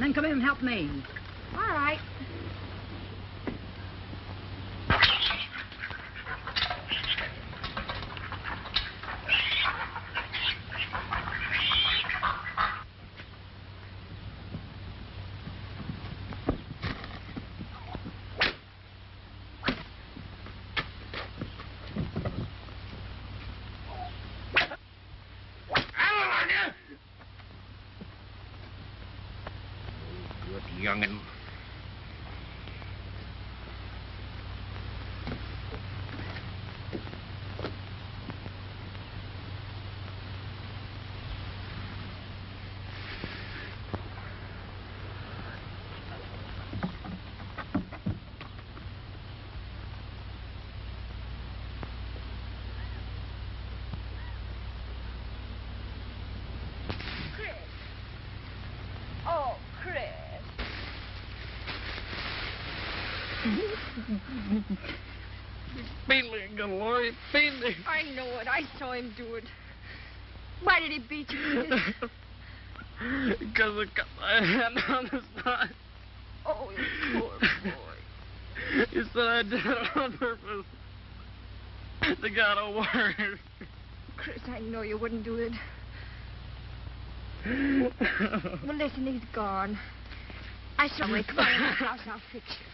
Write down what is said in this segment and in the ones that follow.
then come in and help me. All right. Young'un. Chris. Oh, Chris. Beat me again, Laurie. Beat me. I know it. I saw him do it. Why did he beat you, Chris? Because I got my hand on the spot. Oh, you poor boy. He said I did it on purpose. They got a word. Chris, I know you wouldn't do it. Well, listen, he's gone. I saw him come out of the house. I'll fix you.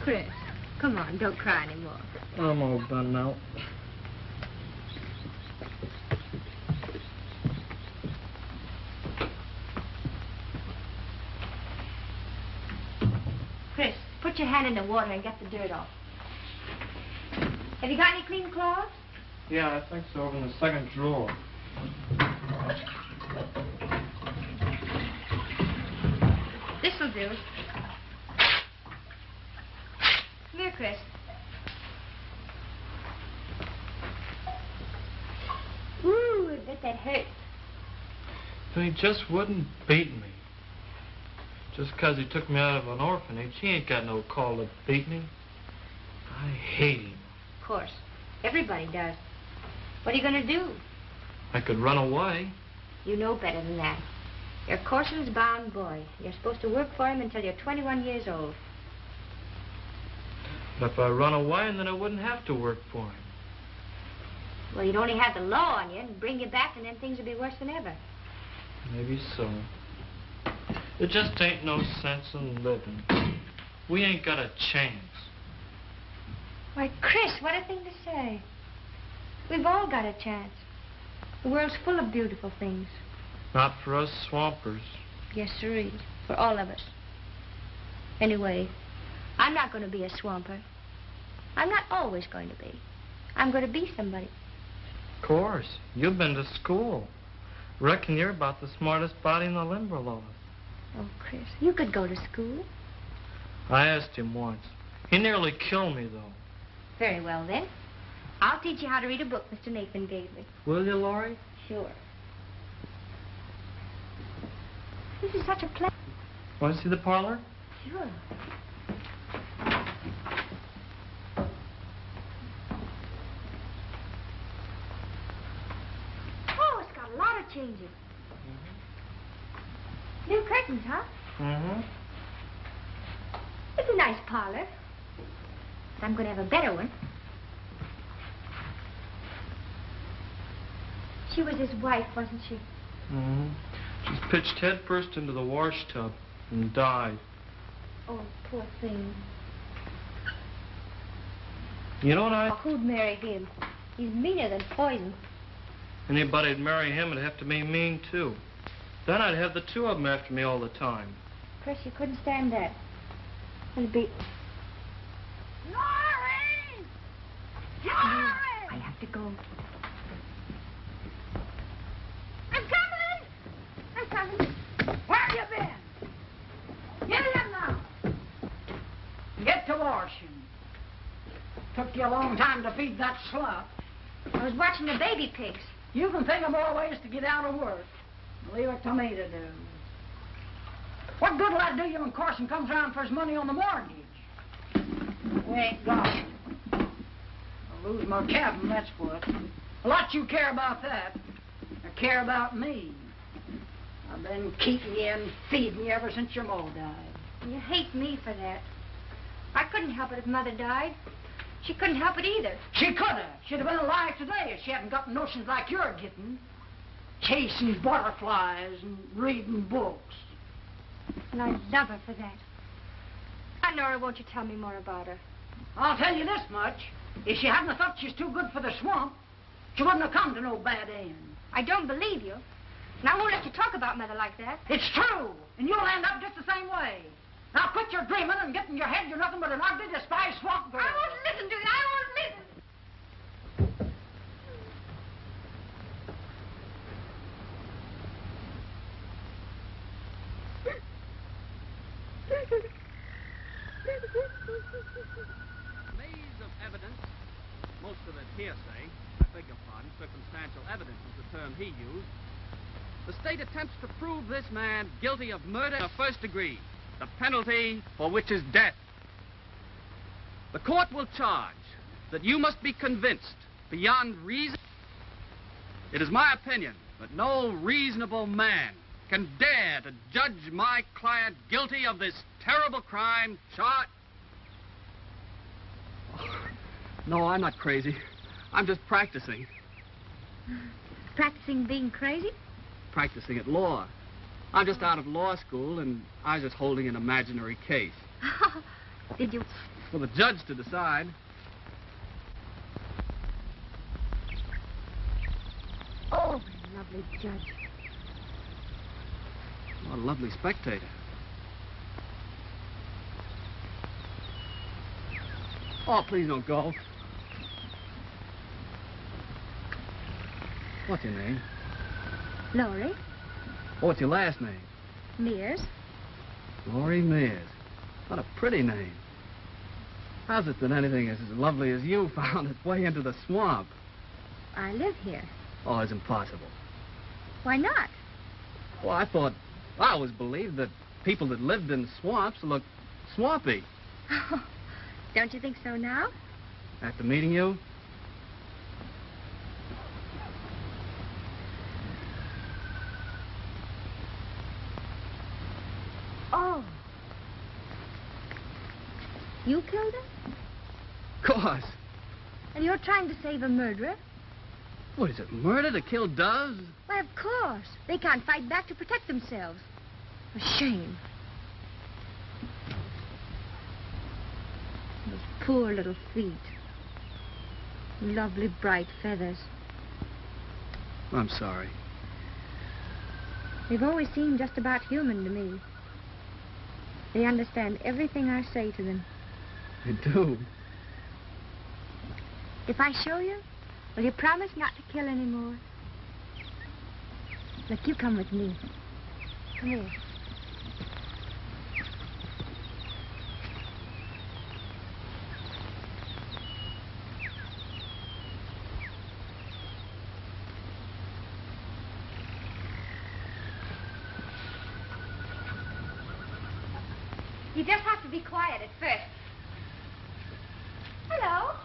Chris, come on, don't cry anymore. I'm all done now. Chris, put your hand in the water and get the dirt off. Have you got any clean clothes? Yeah, I think so, over in the second drawer. This'll do. Come here, Chris. Ooh, I bet that hurt. But he just wouldn't beat me. Just 'cause he took me out of an orphanage, he ain't got no call to beat me. I hate him. Of course. Everybody does. What are you going to do? I could run away. You know better than that. You're Corson's bound boy. You're supposed to work for him until you're 21 years old. But if I run away, then I wouldn't have to work for him. Well, you'd only have the law on you and bring you back, and then things would be worse than ever. Maybe so. There just ain't no sense in living. We ain't got a chance. Why, Chris, what a thing to say. We've all got a chance. The world's full of beautiful things. Not for us swampers. Yes, sirree. For all of us. Anyway, I'm not going to be a swamper. I'm not always going to be. I'm going to be somebody. Of course. You've been to school. Reckon you're about the smartest body in the Limberlost. Oh, Chris, you could go to school. I asked him once. He nearly killed me, though. Very well, then. I'll teach you how to read a book Mr. Nathan gave me. Will you, Laurie? Sure. This is such a pleasure. Want to see the parlor? Sure. Oh, it's got a lot of changes. New curtains, huh? Mm-hmm. It's a nice parlor. I'm going to have a better one. She was his wife, wasn't she? Mm-hmm. She's pitched head first into the wash tub and died. Oh, poor thing. You know what Oh, who'd marry him? He's meaner than poison. Anybody'd marry him would have to be mean, too. Then I'd have the two of them after me all the time. Chris, you couldn't stand that. It'd be... Laurie! Laurie! I have to go. I'm coming! I'm coming. Where have you been? Get in now. Get to washing. Took you a long time to feed that slut. I was watching the baby pigs. You can think of more ways to get out of work. Leave it to me to do. What good will that do you when Corson comes around for his money on the mortgage? We ain't got it. I'll lose my cabin, that's what. A lot you care about that. I care about me. I've been keeping you and feeding you ever since your ma died. You hate me for that. I couldn't help it if Mother died. She couldn't help it either. She could have. She'd have been alive today if she hadn't got notions like you're getting. Chasing butterflies and reading books. And I love her for that. Now, Nora, won't you tell me more about her? I'll tell you this much. If she hadn't have thought she's too good for the swamp, she wouldn't have come to no bad end. I don't believe you. And I won't let you talk about Mother like that. It's true, and you'll end up just the same way. Now quit your dreaming and get in your head you're nothing but an ugly, despised swamp girl. I won't listen to it. I won't listen. Maze of evidence, most of it hearsay, I beg your pardon, circumstantial evidence is the term he used. The state attempts to prove this man guilty of murder in the first degree, the penalty for which is death. The court will charge that you must be convinced beyond reason. It is my opinion that no reasonable man can dare to judge my client guilty of this terrible crime charged. No, I'm not crazy. I'm just practicing. Practicing being crazy? Practicing at law. I'm just out of law school, and I was just holding an imaginary case. Did you? For the judge to decide. Oh, what a lovely judge. What a lovely spectator. Oh, please don't go. What's your name? Laurie. Oh, what's your last name? Mears. Laurie Mears. What a pretty name. How's it that anything as lovely as you found its way into the swamp? I live here. Oh, it's impossible. Why not? Well, I always believed that people that lived in swamps looked swampy. Don't you think so now? After meeting you? Oh. You killed her? Of course. And you're trying to save a murderer? What is it, murder to kill doves? Why, of course. They can't fight back to protect themselves. A shame. Those poor little feet. Lovely bright feathers. I'm sorry. They've always seemed just about human to me. They understand everything I say to them. They do. If I show you, will you promise not to kill anymore? Look, you come with me. Come here. You just have to be quiet at first. Hello.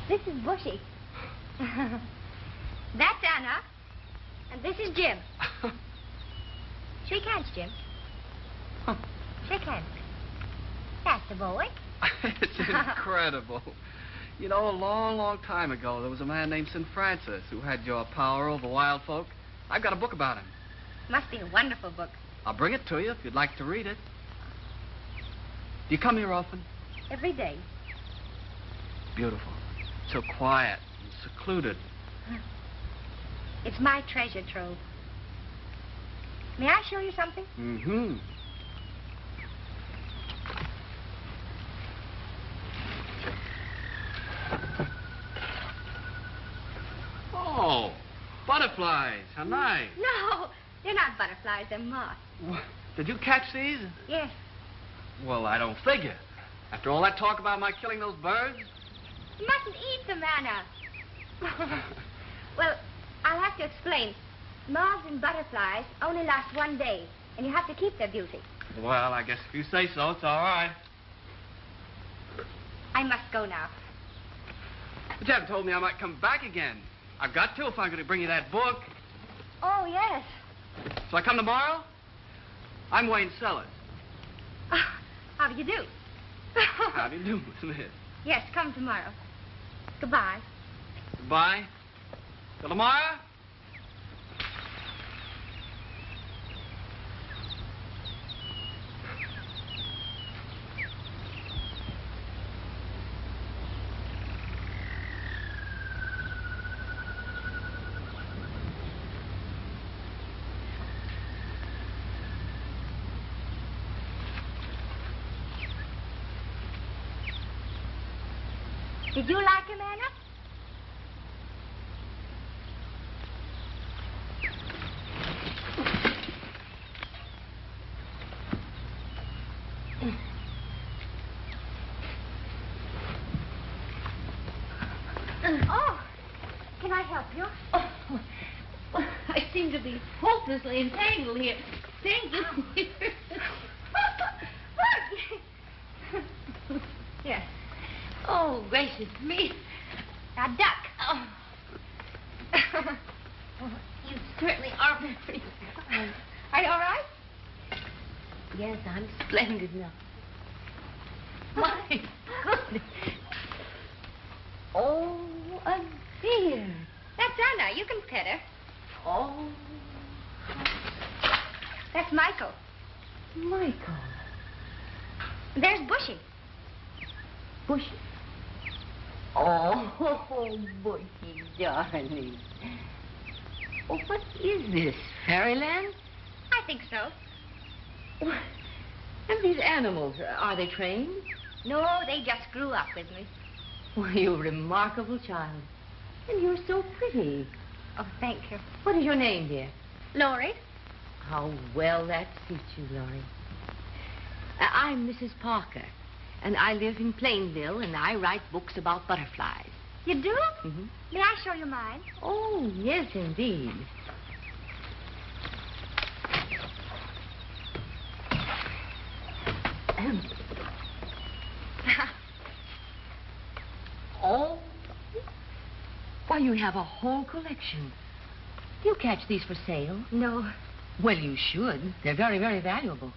This is Bushy. That's Anna. And this is Jim. Shake hands, Jim. Shake hands. That's the boy. It's incredible. You know, a long, long time ago, there was a man named St. Francis who had your power over wild folk. I've got a book about him. Must be a wonderful book. I'll bring it to you if you'd like to read it. Do you come here often? Every day. Beautiful. So quiet and secluded. It's my treasure trove. May I show you something? Mm-hmm. Oh, butterflies. How nice. No, they're not butterflies, they're moths. What? Did you catch these? Yes. Well, I don't figure. After all that talk about my killing those birds? You mustn't eat them, Anna. Well, I'll have to explain. Moths and butterflies only last one day, and you have to keep their beauty. Well, I guess if you say so, it's all right. I must go now. But you haven't told me I might come back again. I've got to if I'm going to bring you that book. Oh, yes. So I come tomorrow? I'm Wayne Sellers. How do you do? How do you do, Miss Smith? Yes, come tomorrow. Goodbye. Goodbye. Till tomorrow? Did you like him, Anna? Oh, can I help you? Oh, well, I seem to be hopelessly entangled here. Thank you. Yes. Oh, gracious me. Now, duck. Oh. You certainly are very... Are you all right? Yes, I'm splendid now. My goodness. Oh, a dear. That's Anna. You can pet her. Oh, That's Michael. Michael. There's Bushy. Bushy. Oh, Bushy, darling. Oh, what is this? Fairyland? I think so. What? And these animals, are they trained? No, they just grew up with me. Well, you're a remarkable child. And you're so pretty. Oh, thank you. What is your name, dear? Laurie? How well that suits you, Laurie. I'm Mrs. Parker, and I live in Plainville, and I write books about butterflies. You do? Mm-hmm. May I show you mine? Oh, yes, indeed. Oh. Why, you have a whole collection. Do you catch these for sale? No. Well, you should. They're very, very valuable.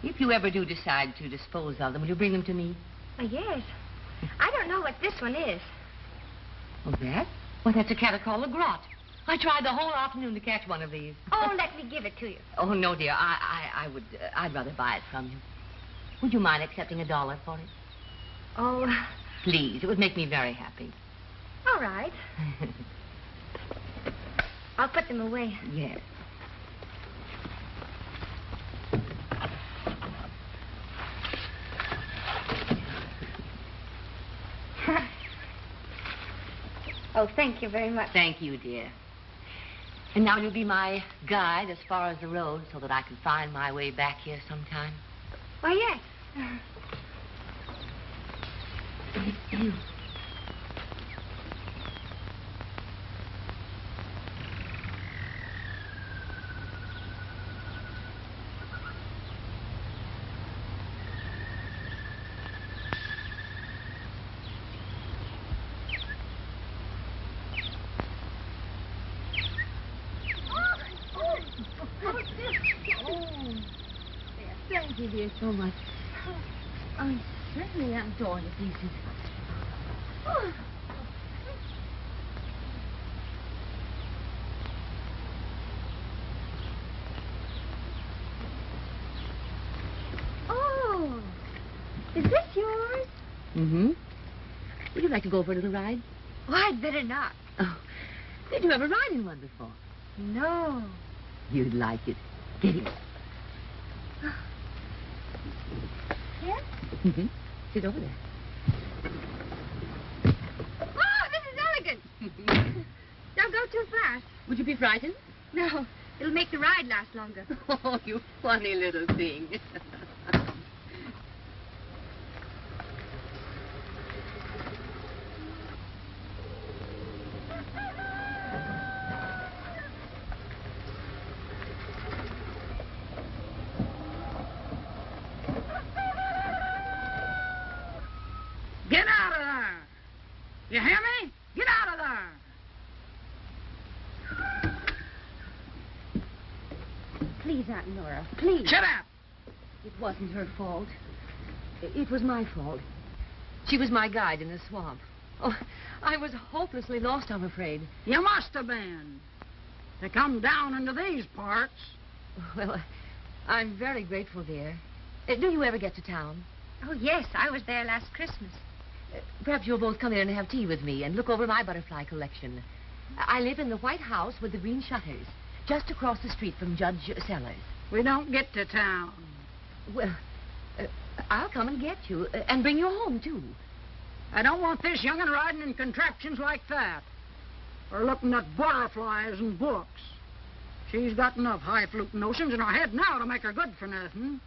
If you ever do decide to dispose of them, will you bring them to me? Yes. I don't know what this one is. Oh, that? Well, that's a catacall of grot. I tried the whole afternoon to catch one of these. Oh, let me give it to you. Oh, no, dear. I'd rather buy it from you. Would you mind accepting $1 for it? Oh, Please. It would make me very happy. all right. I'll put them away. Yes. Oh, thank you very much. Thank you, dear. And now you'll be my guide as far as the road so that I can find my way back here sometime. Why, yes. Thank you, dear, so much. I certainly am torn to pieces. Oh, is this yours? Mm-hmm. Would you like to go for a little ride? Oh, I'd better not. Oh, did you ever ride in one before? No. You'd like it. Get in. Yes? Mm-hmm. Sit over there. Oh, this is elegant. Don't go too fast. Would you be frightened? No, it'll make the ride last longer. Oh, you funny little thing. You hear me? Get out of there. Please, Aunt Nora, please. Shut up. It wasn't her fault. It was my fault. She was my guide in the swamp. Oh, I was hopelessly lost, I'm afraid. You must have been. To come down into these parts. Well, I'm very grateful, dear. Do you ever get to town? Oh, yes, I was there last Christmas. Perhaps you'll both come in and have tea with me and look over my butterfly collection. I live in the White House with the green shutters, just across the street from Judge Sellers. We don't get to town. Well, I'll come and get you and bring you home, too. I don't want this young'un riding in contraptions like that. Or looking at butterflies and books. She's got enough high-fluting notions in her head now to make her good for nothing.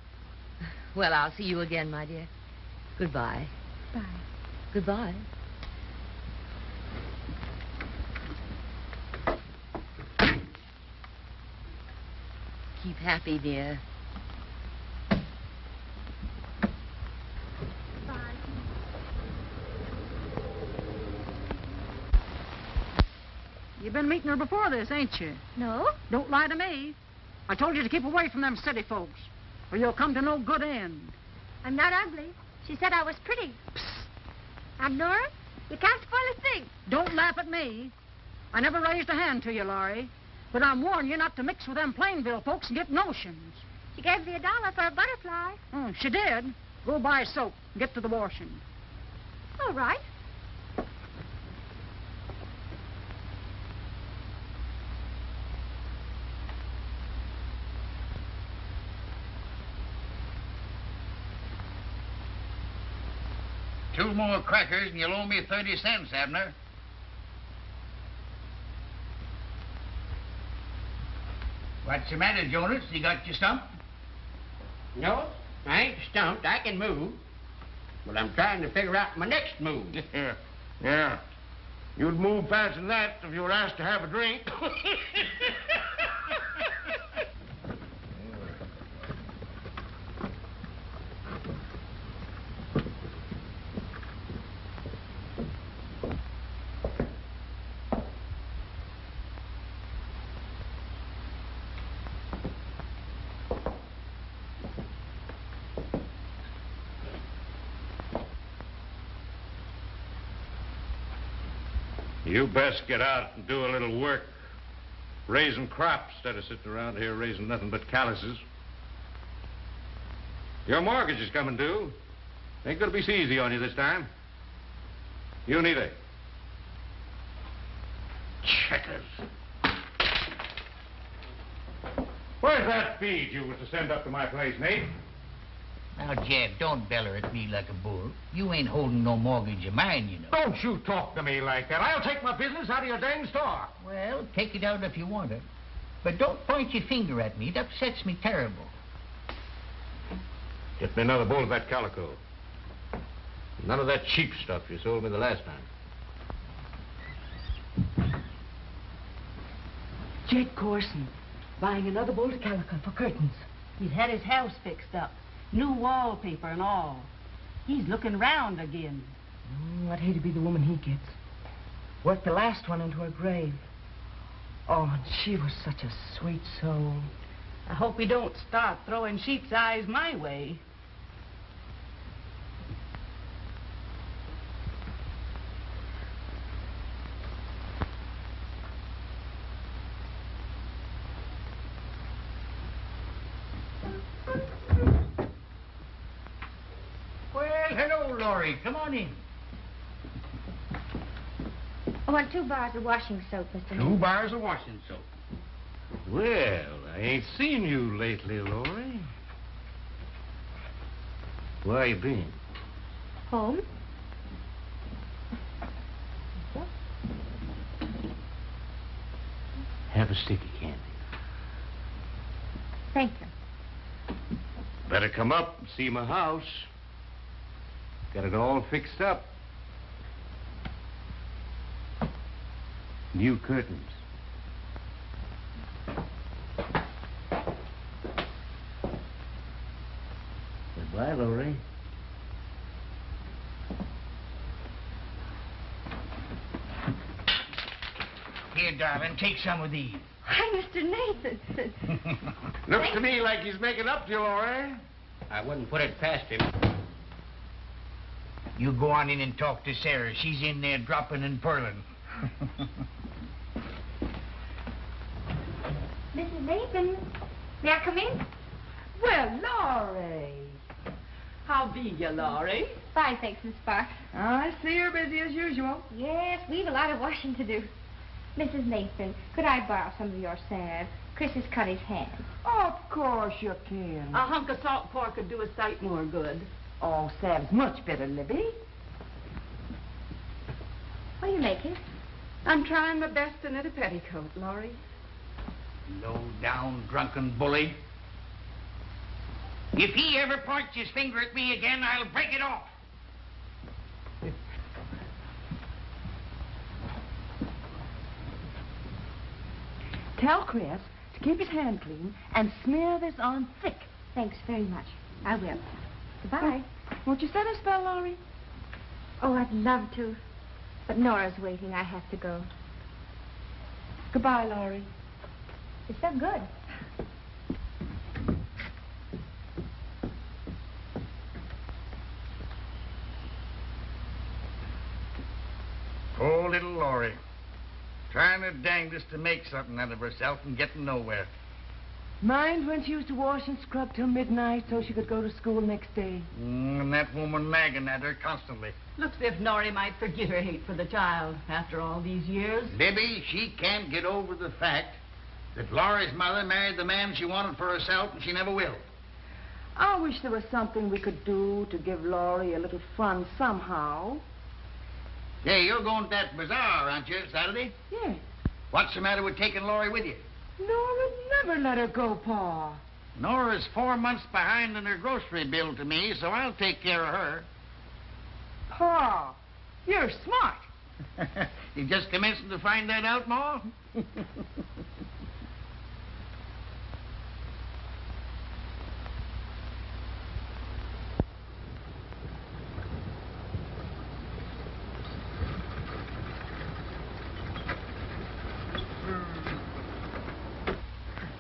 Well, I'll see you again, my dear. Goodbye. Bye. Goodbye. Keep happy, dear. You've been meeting her before this, ain't you? No? Don't lie to me. I told you to keep away from them city folks, or you'll come to no good end. I'm not ugly. She said I was pretty. Psst. Aunt Nora, you can't spoil a thing. Don't laugh at me. I never raised a hand to you, Laurie. But I'm warning you not to mix with them Plainville folks and get notions. She gave me $1 for a butterfly. She did. Go buy soap and get to the washing. All right. Two more crackers and you'll owe me 30 cents, Abner. What's the matter, Jonas? You got your stump? No, I ain't stumped. I can move. But I'm trying to figure out my next move. Yeah. You'd move faster than that if you were asked to have a drink. You best get out and do a little work. Raising crops instead of sitting around here raising nothing but calluses. Your mortgage is coming due. Ain't gonna be so easy on you this time. You neither. Checkers. Where's that feed you was to send up to my place, Nate? Now, Jeb, don't beller at me like a bull. You ain't holding no mortgage of mine, you know. Don't you talk to me like that. I'll take my business out of your dang store. Well, take it out if you want it. But don't point your finger at me. It upsets me terrible. Get me another bowl of that calico. None of that cheap stuff you sold me the last time. Jake Corson, buying another bolt of calico for curtains. He's had his house fixed up. New wallpaper and all. He's looking round again. I'd hate to be the woman he gets. Worked the last one into her grave. Oh, and she was such a sweet soul. I hope he don't start throwing sheep's eyes my way. Laurie, come on in. I want 2 bars of washing soap, Mr. 2 bars of washing soap. Well, I ain't seen you lately, Laurie. Where you been? Home? Have a stick of candy. Thank you. Better come up and see my house. Got it all fixed up. New curtains. Goodbye, Laurie. Here, darling, take some of these. Hi, Mr. Nathan. Looks to me like he's making up to you, Laurie. I wouldn't put it past him. You go on in and talk to Sarah. She's in there dropping and purling. Mrs. Nathan, may I come in? Well, Laurie. How be you, Laurie? Fine, thanks, Miss Park. I see you're busy as usual. Yes, we've a lot of washing to do. Mrs. Nathan, could I borrow some of your salve? Chris has cut his hand. Of course you can. A hunk of salt pork could do a sight more good. Oh, salve's much better, Libby. What are you making? I'm trying my best to knit a petticoat, Laurie. Low-down drunken bully. If he ever points his finger at me again, I'll break it off. Tell Chris to keep his hand clean and smear this on thick. Thanks very much. I will. Goodbye. Won't you set a spell, Laurie? Oh, I'd love to. But Nora's waiting. I have to go. Goodbye, Laurie. It's so good. Poor little Laurie. Trying her dangdest to make something out of herself and getting nowhere. Mind when she used to wash and scrub till midnight so she could go to school next day? And that woman nagging at her constantly. Looks as if Norrie might forget her hate for the child after all these years. Libby, she can't get over the fact that Laurie's mother married the man she wanted for herself, and she never will. I wish there was something we could do to give Laurie a little fun somehow. Hey, you're going to that bazaar, aren't you, Saturday? Yes. What's the matter with taking Laurie with you? Nora never let her go, Pa. Nora's 4 months behind in her grocery bill to me, so I'll take care of her. Pa, you're smart. You just commencing to find that out, Ma?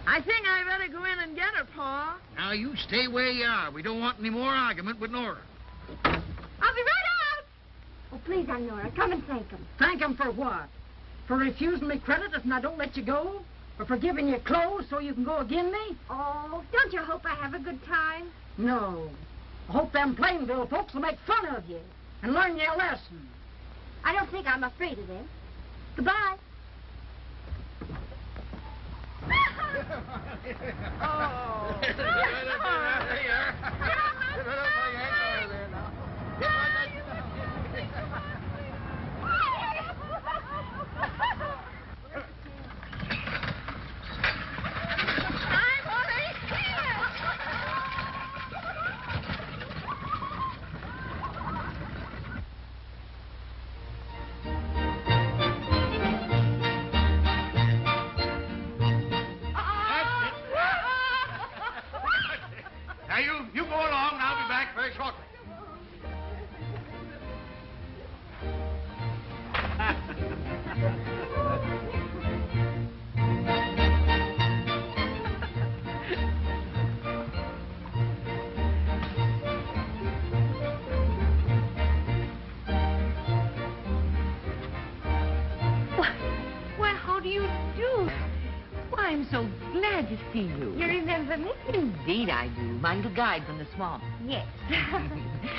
I think I better go in and get her, Pa. Now, you stay where you are. We don't want any more argument with Nora. I'll be right out. Oh, please, Aunt Nora, come and thank him. Thank him for what? For refusing me credit if I don't let you go? Or for giving you clothes so you can go again me? Oh, don't you hope I have a good time? No. I hope them Plainville folks will make fun of you and learn you a lesson. I don't think I'm afraid of them. Goodbye. Oh. Now, you go along, and I'll be back very shortly. Well, how do you do? Why, I'm so glad to see you. You remember me? Indeed I do. My little guide from the swamp. Yes.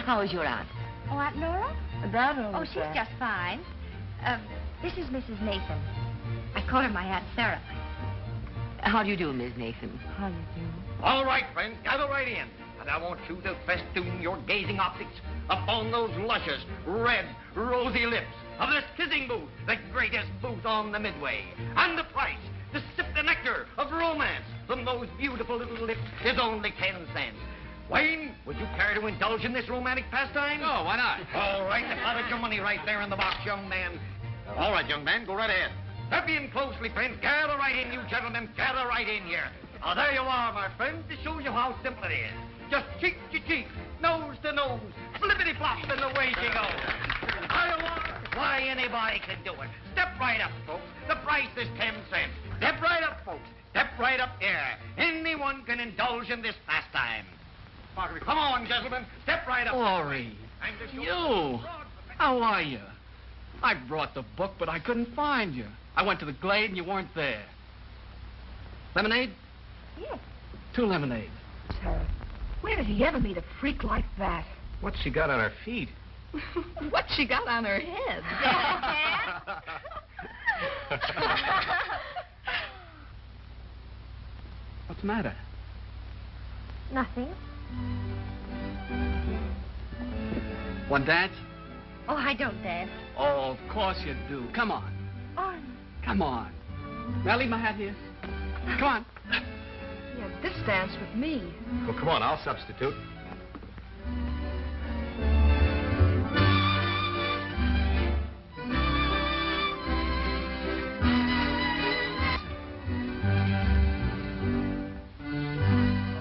How is your aunt? Oh, Aunt Nora? That Oh, she's just fine. This is Mrs. Nathan. I call her my Aunt Sarah. How do you do, Miss Nathan? How you do? All right, friends, gather right in. And I want you to festoon your gazing optics upon those luscious, red, rosy lips of this kissing booth, the greatest booth on the Midway. And the price to sip the nectar of romance from those beautiful little lips is only 10 cents. Wayne, would you care to indulge in this romantic pastime? Oh, why not? All right, deposit your money right there in the box, young man. All right, young man, go right ahead. Step in closely, friends. Gather right in, you gentlemen. Gather right in here. Oh, there you are, my friends, to show you how simple it is. Just cheek to cheek, nose to nose, flippity-flop, and away she goes. There you are. Why, Why, anybody can do it. Step right up, folks. The price is 10 cents. Step right up, folks. Step right up here. Anyone can indulge in this pastime. Come on, gentlemen. Step right up. Laurie, you. How are you? I brought the book, but I couldn't find you. I went to the Glade and you weren't there. Lemonade? Yes. 2 lemonade. Sir, where did he ever meet a freak like that? What's she got on her feet? What she got on her head? What's the matter? Nothing. Want dance? Oh, I don't dance. Oh, of course you do. Come on. Oh, Come on. May I leave my hat here? Come on. yeah, this dance with me. Well, come on, I'll substitute.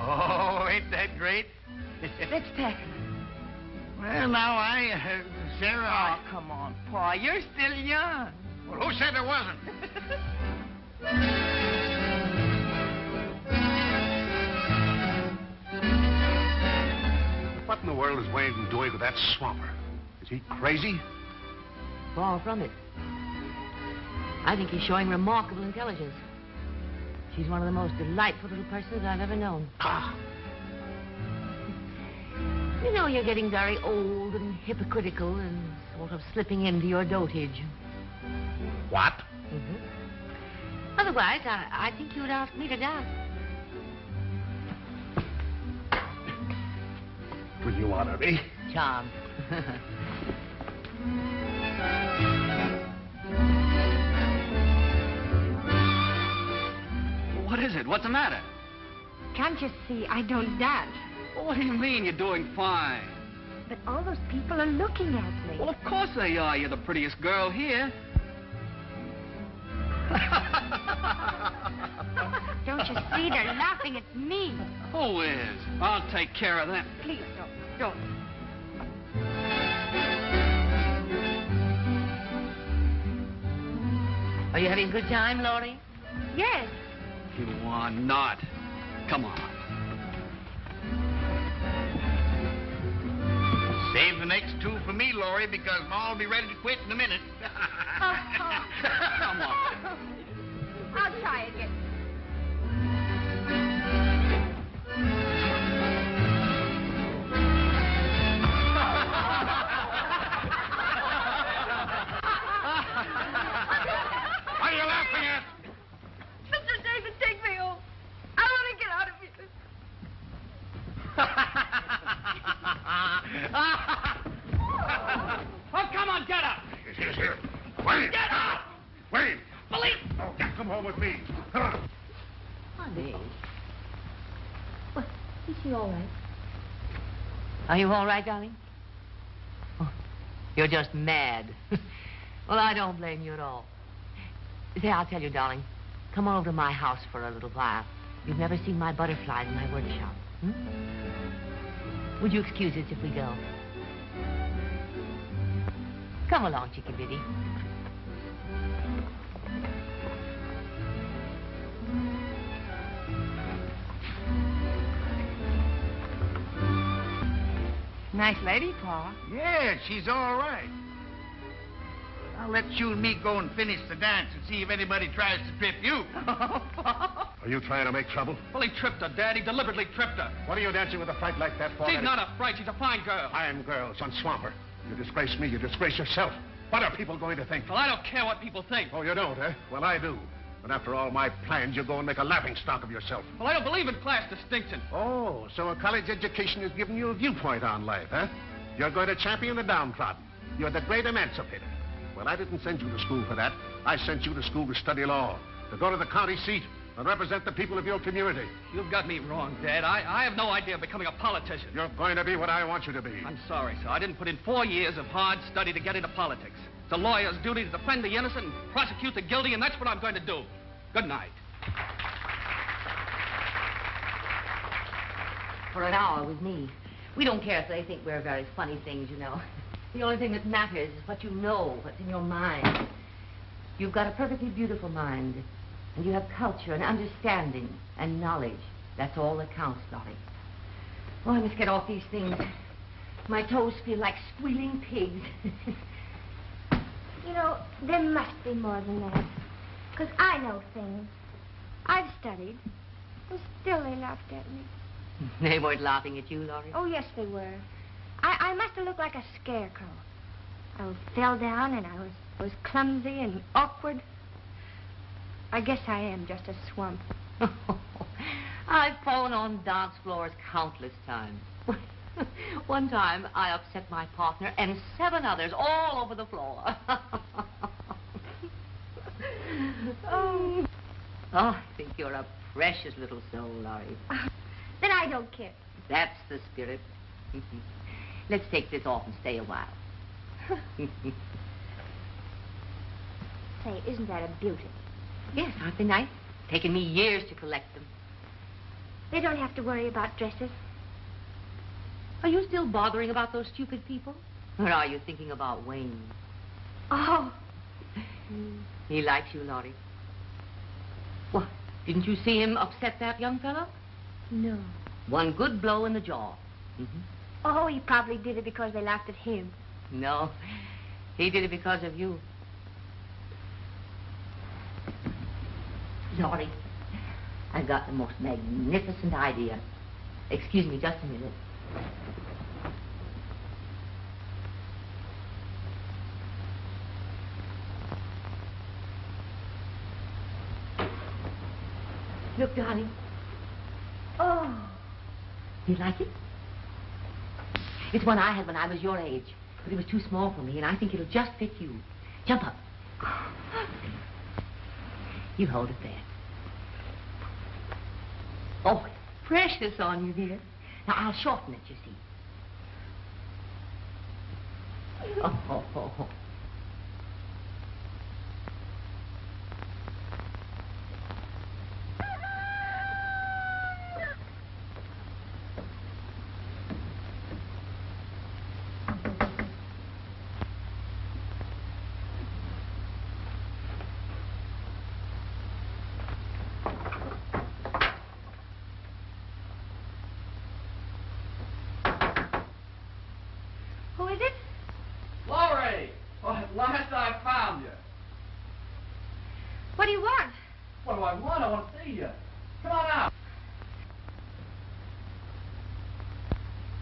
Oh, ain't that great? Let's tack. Well, now, Sarah, Oh, come on, Pa. You're still young. Well, who said there wasn't? What in the world is Wayne doing with that swamper? Is he crazy? Far from it. I think he's showing remarkable intelligence. She's one of the most delightful little persons I've ever known. Ah, You know, you're getting very old and hypocritical and sort of slipping into your dotage. what? Mm-hmm. Otherwise, I think you'd ask me to dance. Will you honor me? Charmed. What is it? What's the matter? Can't you see I don't dance? Well, what do you mean? You're doing fine. But all those people are looking at me. Well, of course they are. You're the prettiest girl here. Don't you see? They're laughing at me. Who is? I'll take care of them. Please don't. Are you having a good time, Laurie? Yes. You are not. Come on. Save the next 2 for me, Laurie, because Ma'll be ready to quit in a minute. Come on. I'll try again. What are you laughing at? Mr. David, take me home. I want to get out of here. Oh, come on, get up. Here. Wayne! Get up! Wayne! Police! Oh, come home with me. Come on. Honey. Well, is she all right? Are you all right, darling? Oh, you're just mad. Well, I don't blame you at all. Say, I'll tell you, darling. Come on over to my house for a little while. You've never seen my butterflies in my workshop. Would you excuse us if we go? Come along, Chicken Biddy. Nice lady, Pa. Yeah, she's all right. I'll let you and me go and finish the dance and see if anybody tries to trip you. Are you trying to make trouble? Well, he tripped her, Dad. He deliberately tripped her. What are you dancing with a fright like that for? She's not a fright. She's a fine girl. Fine girl, son Swamper. You disgrace me, you disgrace yourself. What are people going to think? Well, I don't care what people think. Oh, you don't, eh? Well, I do. But after all my plans, you go and make a laughingstock of yourself. Well, I don't believe in class distinction. Oh, so a college education has given you a viewpoint on life, huh? You're going to champion the downtrodden. You're the great emancipator. Well, I didn't send you to school for that. I sent you to school to study law, to go to the county seat and represent the people of your community. You've got me wrong, Dad. I have no idea of becoming a politician. You're going to be what I want you to be. I'm sorry, sir. I didn't put in 4 years of hard study to get into politics. It's a lawyer's duty to defend the innocent and prosecute the guilty, and that's what I'm going to do. Good night. For an hour with me. We don't care if they think we're very funny things, you know. The only thing that matters is what you know, what's in your mind. You've got a perfectly beautiful mind. And you have culture and understanding and knowledge. That's all that counts, Laurie. Oh, I must get off these things. My toes feel like squealing pigs. You know, there must be more than that. Because I know things. I've studied. And still they laughed at me. They weren't laughing at you, Laurie. Oh, yes, they were. I must have looked like a scarecrow. I fell down and I was clumsy and awkward. I guess I am just a swamp. I've fallen on dance floors countless times. One time, I upset my partner and 7 others all over the floor. Oh, I think you're a precious little soul, Laurie. Then I don't care. That's the spirit. Let's take this off and stay a while. Say, isn't that a beauty? Yes, aren't they nice? Taken me years to collect them. They don't have to worry about dresses. Are you still bothering about those stupid people? Or are you thinking about Wayne? Oh. He likes you, Laurie. What? Didn't you see him upset that young fellow? No. One good blow in the jaw. Oh, he probably did it because they laughed at him. No, he did it because of you. Laurie, I've got the most magnificent idea. Excuse me just a minute. Look, darling. Oh. You like it? It's one I had when I was your age. But it was too small for me, and I think it'll just fit you. Jump up. You hold it there. Oh, it's precious on you, dear. Now, I'll shorten it, you see. Oh. Who is it? Laurie! Well, at last I found you. What do you want? What do I want? I want to see you. Come on out.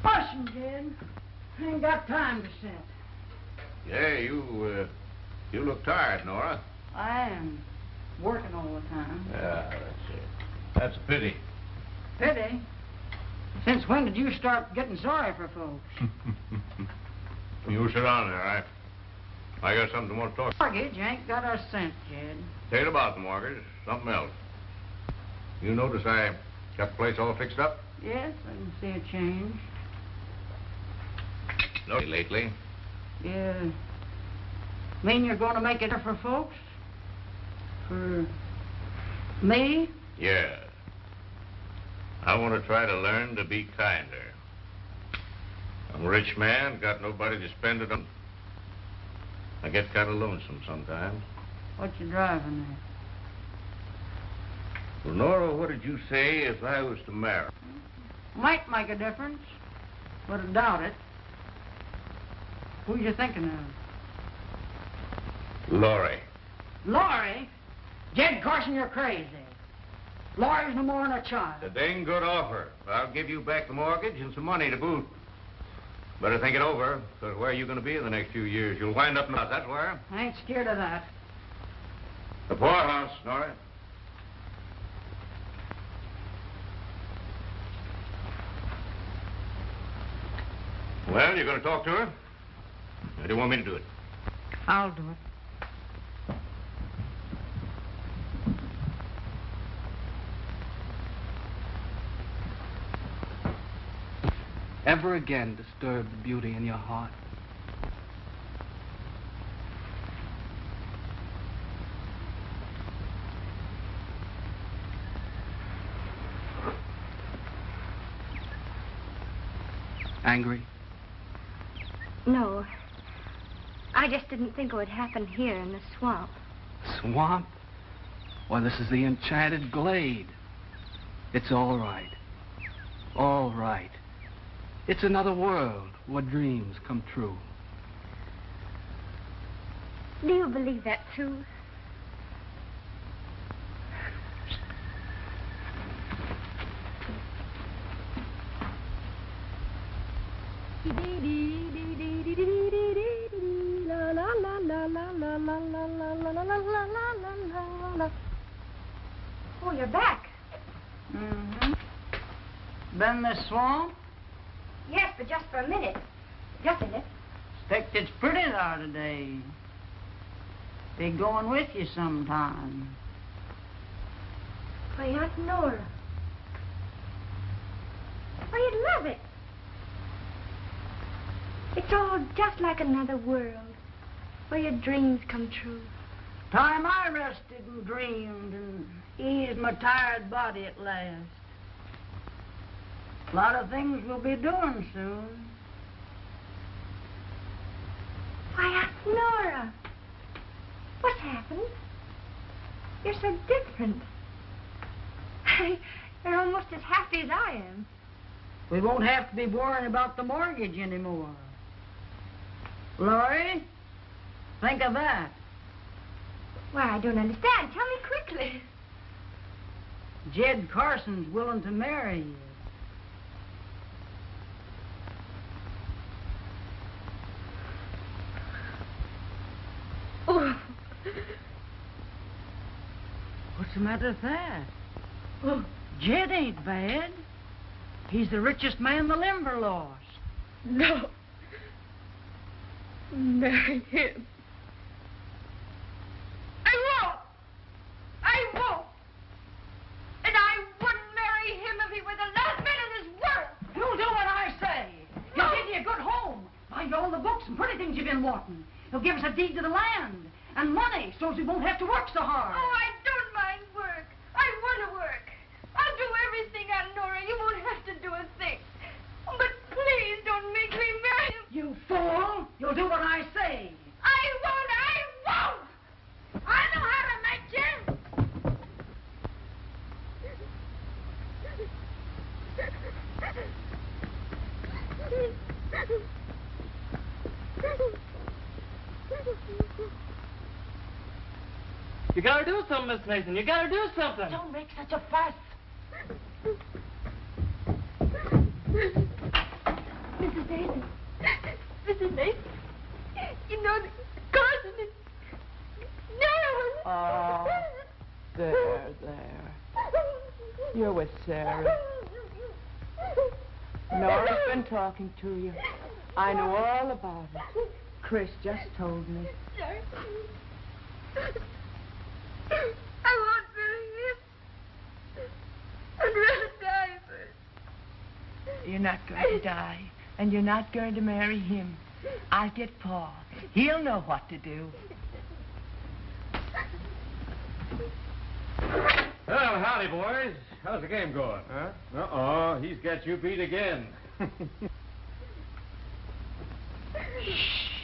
Listen, kid. I ain't got time to sit. Yeah, you look tired, Nora. I am working all the time. Yeah, that's it. That's a pity. Pity. Since when did you start getting sorry for folks? You sit down there. I got something I want to talk. Mortgage ain't got a cent, Jed. Ain't about the mortgage. Something else. You notice I got the place all fixed up? Yes, I can see a change. No, lately. Yeah. Mean you're going to make it for folks? For me? Yeah. I want to try to learn to be kinder. I'm a rich man, got nobody to spend it on. I get kind of lonesome sometimes. What you driving there? Well, Nora, what did you say if I was to marry? Might make a difference, but I doubt it. Who you thinking of? Laurie. Laurie? Jed Carson, you're crazy. Laurie's no more than a child. A dang good offer. I'll give you back the mortgage and some money to boot. Better think it over, because where are you going to be in the next few years? You'll wind up in the house, that's where. I ain't scared of that. The poorhouse, Nora. Well, you're going to talk to her? Or do you want me to do it? I'll do it. Ever again disturb the beauty in your heart. Angry? No. I just didn't think it would happen here in the swamp. Swamp? Why, this is the enchanted glade. It's all right. All right. It's another world where dreams come true. Do you believe that, too? Oh, you're back. Mm-hmm. Been in the swamp? Yes, but just for a minute. Just a minute. Expect it's pretty there today. Be going with you sometime. Why, Aunt Nora. Why, you'd love it. It's all just like another world where your dreams come true. Time I rested and dreamed and eased my tired body at last. A lot of things we'll be doing soon. Why, Aunt Nora. What's happened? You're so different. You're almost as happy as I am. We won't have to be worrying about the mortgage anymore. Laurie, think of that. Why, I don't understand. Tell me quickly. Jed Carson's willing to marry you. Oh. What's the matter with that? Oh, Jed ain't bad. He's the richest man in the Limberlost. No. Marry him. I won't. I won't. And I wouldn't marry him if he were the last man in this world. You'll do what I say. He'll give you a good home. Buy you all the books and pretty things you've been wanting. He'll give us a deed to the land and money so we won't have to work so hard. Oh, I don't mind work. I want to work. I'll do everything, Aunt Nora. You won't have to do a thing. But please don't make me marry him. You fool! You'll do what I say. I won't. I won't. I know how to make him. You gotta do something, Miss Mason. You gotta do something. Don't make such a fuss. Mrs. Mason. Mrs. Mason. You know that Carson is... No! Oh, there. You're with Sarah. Nora's been talking to you. I know all about it. Chris just told me. I won't marry him. I'd rather die first. You're not going to die, and you're not going to marry him. I'll get Paul. He'll know what to do. Well, howdy, boys. How's the game going? Huh? Uh-oh, he's got you beat again. Shh.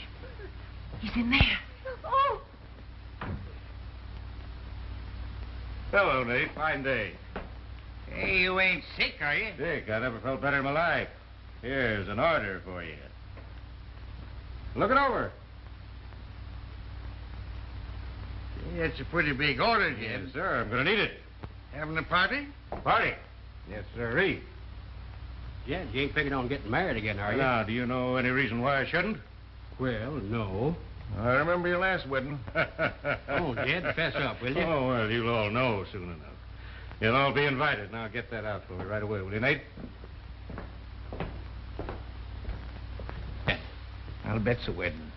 He's in there. Oh! Hello, Nate. Fine day. Hey, you ain't sick, are you? Dick, I never felt better in my life. Here's an order for you. Look it over. It's a pretty big order, Jed. Yes, sir. I'm going to need it. Having a party? Party. Yes, sirree. Jed, you ain't figured on getting married again, are you? Now, do you know any reason why I shouldn't? Well, no. I remember your last wedding. Oh, Jed, fess up, will you? Oh, well, you'll all know soon enough. You'll all be invited. Now, get that out for me right away, will you, Nate? I'll bet's a wedding.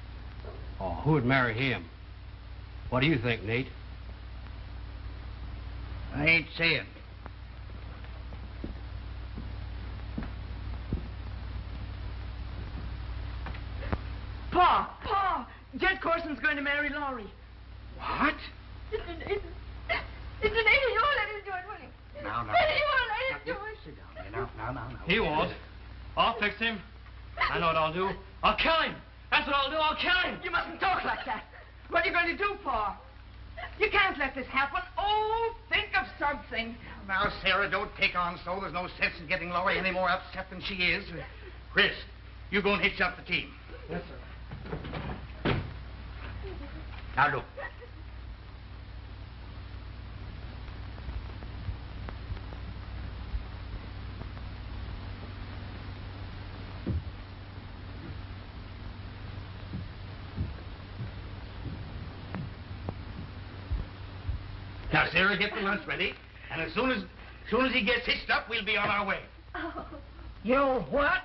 Oh, who'd marry him? What do you think, Nate? I ain't saying. Pa! Jed Corson's going to marry Laurie. What? It's an idiot. You won't let him do it, will you? No. You won't let him do it. Sit down there. Now. He won't. I'll fix him. I know what I'll do. I'll kill him. That's what I'll do. I'll kill him. You mustn't talk What are you going to do, Pa? You can't let this happen. Oh, think of something. Now, Sarah, don't take on so. There's no sense in getting Laurie any more upset than she is. Chris, you go and hitch up the team. Yes, sir. Now, look. Now, Sarah, get the lunch ready, and as soon as he gets hitched up, we'll be on our way. Oh. You what?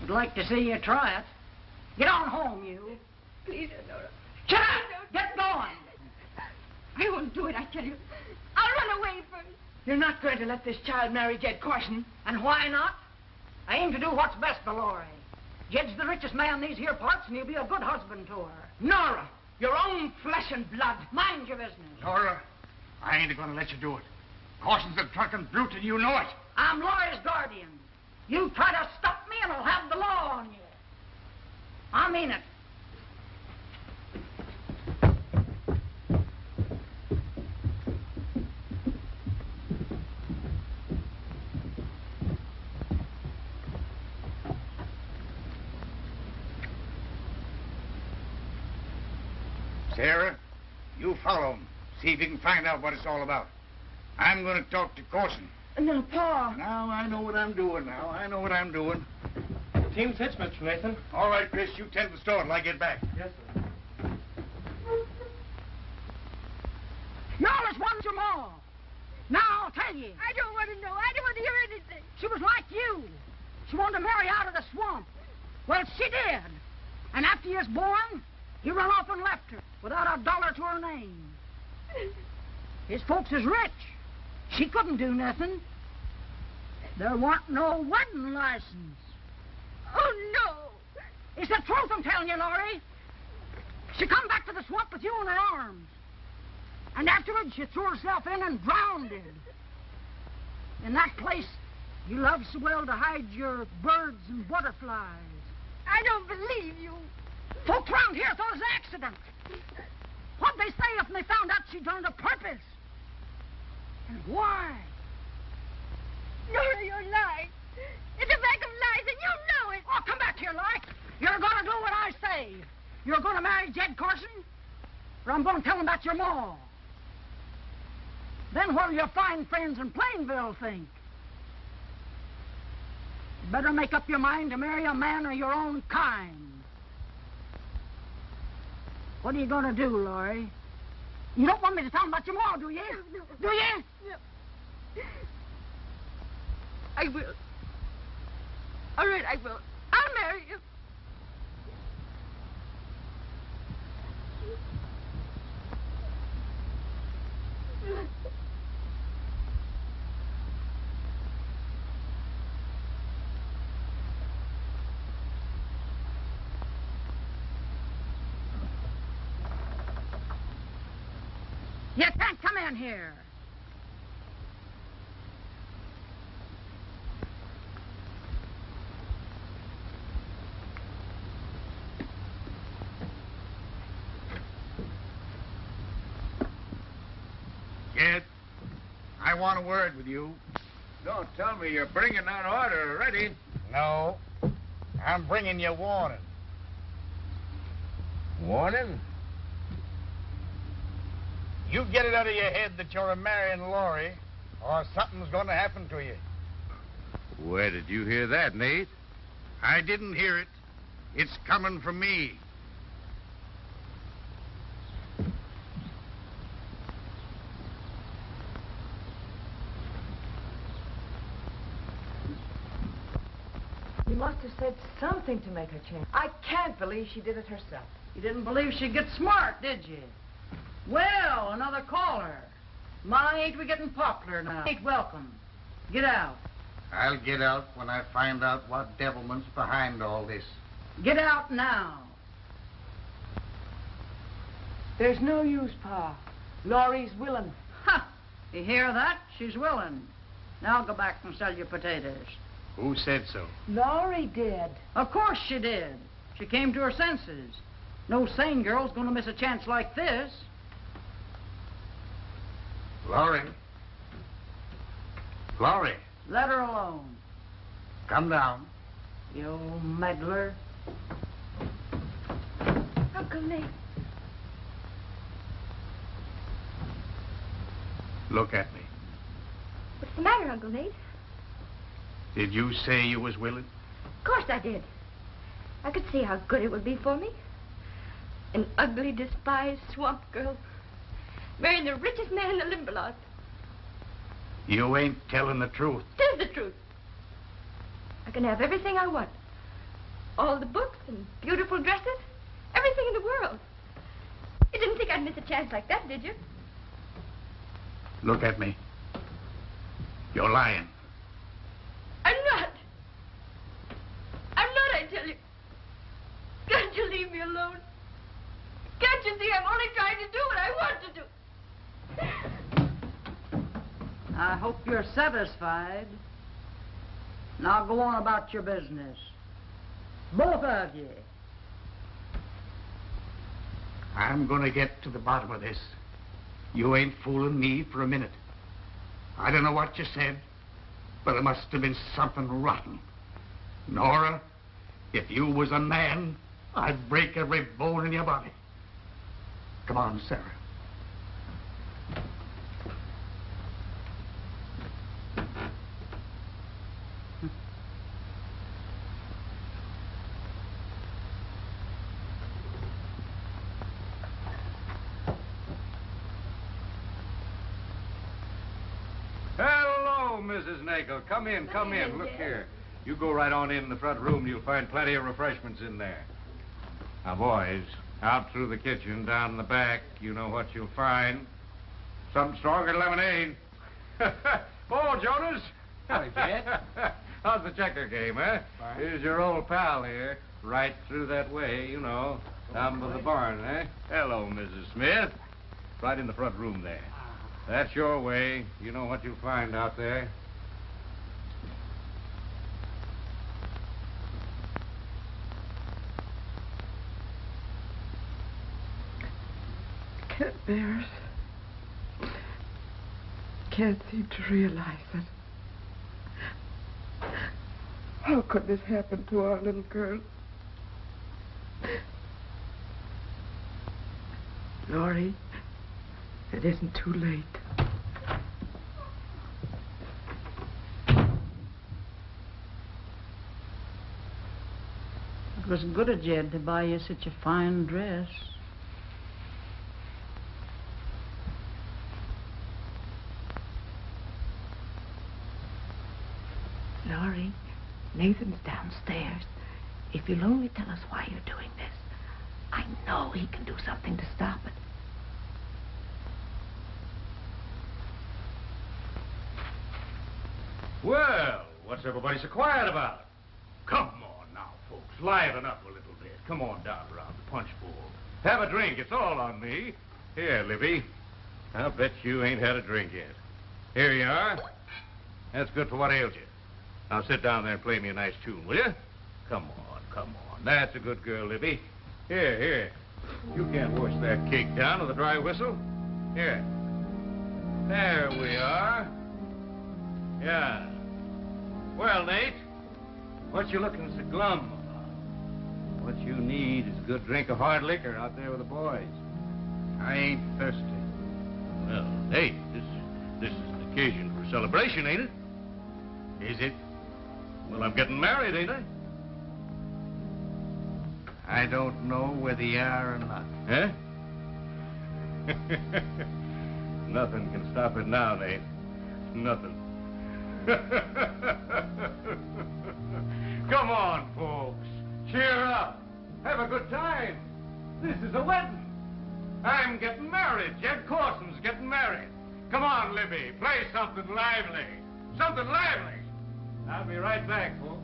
I'd like to see you try it. Get on home, you. Please, no. Shut up! Get going! I won't do it, I tell you. I'll run away first. You're not going to let this child marry Jed Carson. And why not? I aim to do what's best for Laurie. Jed's the richest man in these here parts, and he'll be a good husband to her. Nora, your own flesh and blood. Mind your business. Nora, I ain't going to let you do it. Carson's a drunken brute, and you know it. I'm Laurie's guardian. You try to stop me, and I'll have the law on you. I mean it. Sarah, you follow him. See if you can find out what it's all about. I'm going to talk to Carson. No, Pa. Now, I know what I'm doing now. I know what I'm doing. Team's hitched, Mr. Nathan. All right, Chris, you tend to the store till I get back. Yes, sir. You always wanted your ma. Now, I'll tell you. I don't want to know. I don't want to hear anything. She was like you. She wanted to marry out of the swamp. Well, she did. And after you was born, he run off and left her without a dollar to her name. His folks is rich. She couldn't do nothing. There wasn't no wedding license. Oh, no. It's the truth I'm telling you, Laurie. She come back to the swamp with you in her arms. And afterwards, she threw herself in and drowned. In that place, you loved so well to hide your birds and butterflies. I don't believe you. Folks around here thought it was an accident. What'd they say if they found out she'd done it on purpose? And why? Nora, you're lying. It's a bag of lies, and you know it. Oh, come back here, Laurie. You're going to do what I say. You're going to marry Jed Carson, or I'm going to tell him about your ma. Then what'll your fine friends in Plainville think? You better make up your mind to marry a man of your own kind. What are you going to do, Laurie? You don't want me to tell him about your ma, do you? No. Do you? No. I will. All right, I will. I'll marry you. You can't come in here. Jed, I want a word with you. Don't tell me you're bringing that order already. No, I'm bringing you warning. Warning? You get it out of your head that you're marrying Laurie, or something's going to happen to you. Where did you hear that, Nate? I didn't hear it. It's coming from me. You must have said something to make her change. I can't believe she did it herself. You didn't believe she'd get smart, did you? Well, another caller. My, ain't we getting popular now? Ain't welcome. Get out. I'll get out when I find out what devilment's behind all this. Get out now. There's no use, Pa. Laurie's willing. Ha! You hear that? She's willing. Now go back and sell your potatoes. Who said so? Laurie did. Of course she did. She came to her senses. No sane girl's gonna miss a chance like this. Laurie. Laurie, Let her alone. come down. You old meddler. Uncle Nate. Look at me. What's the matter, Uncle Nate? Did you say you was willing? Of course I did. I could see how good it would be for me. An ugly, despised swamp girl marrying the richest man in the Limberlost. You ain't telling the truth. Tis the truth. I can have everything I want. All the books and beautiful dresses. Everything in the world. You didn't think I'd miss a chance like that, did you? Look at me. You're lying. I'm not. I'm not, I tell you. Can't you leave me alone? Can't you see I'm only trying to do what I want to do? I hope you're satisfied. Now go on about your business. Both of you. I'm gonna get to the bottom of this. You ain't fooling me for a minute. I don't know what you said, but it must have been something rotten. Nora, if you was a man, I'd break every bone in your body. Come on, Sarah. Hello, Mrs. Nagel. Come in, come in. Look here. You go right on in the front room. You'll find plenty of refreshments in there. Now, boys, out through the kitchen, down the back, you know what you'll find. Something stronger than lemonade. Oh, Jonas. Howdy, Jed. How's the checker game, eh? Fine. Here's your old pal here. Right through that way, you know. Down by the barn, eh? Hello, Mrs. Smith. Right in the front room there. That's your way. You know what you'll find out there. Can't bear it. Can't seem to realize it. How could this happen to our little girl? Laurie, it isn't too late. It was good of Jed to buy you such a fine dress. Laurie, Nathan's downstairs. If you'll only tell us why you're doing this, I know he can do something to stop it. Well, what's everybody so quiet about? Come on now, folks. Liven up a little bit. Come on down around the punch bowl. Have a drink. It's all on me. Here, Libby. I'll bet you ain't had a drink yet. Here you are. That's good for what ails you. Now sit down there and play me a nice tune, will you? Come on, come on. That's a good girl, Libby. Here, here. You can't wash that cake down with a dry whistle. Here. There we are. Yeah. Well, Nate, what you looking so glum about? What you need is a good drink of hard liquor out there with the boys. I ain't thirsty. Well, Nate, this is an occasion for celebration, ain't it? Is it? Well, I'm getting married, ain't I? I don't know whether you are or not. Eh? Nothing can stop it now, Nate. Nothing. Come on, folks. Cheer up. Have a good time. This is a wedding. I'm getting married. Jed Corson's getting married. Come on, Libby. Play something lively. Something lively. I'll be right back, folks.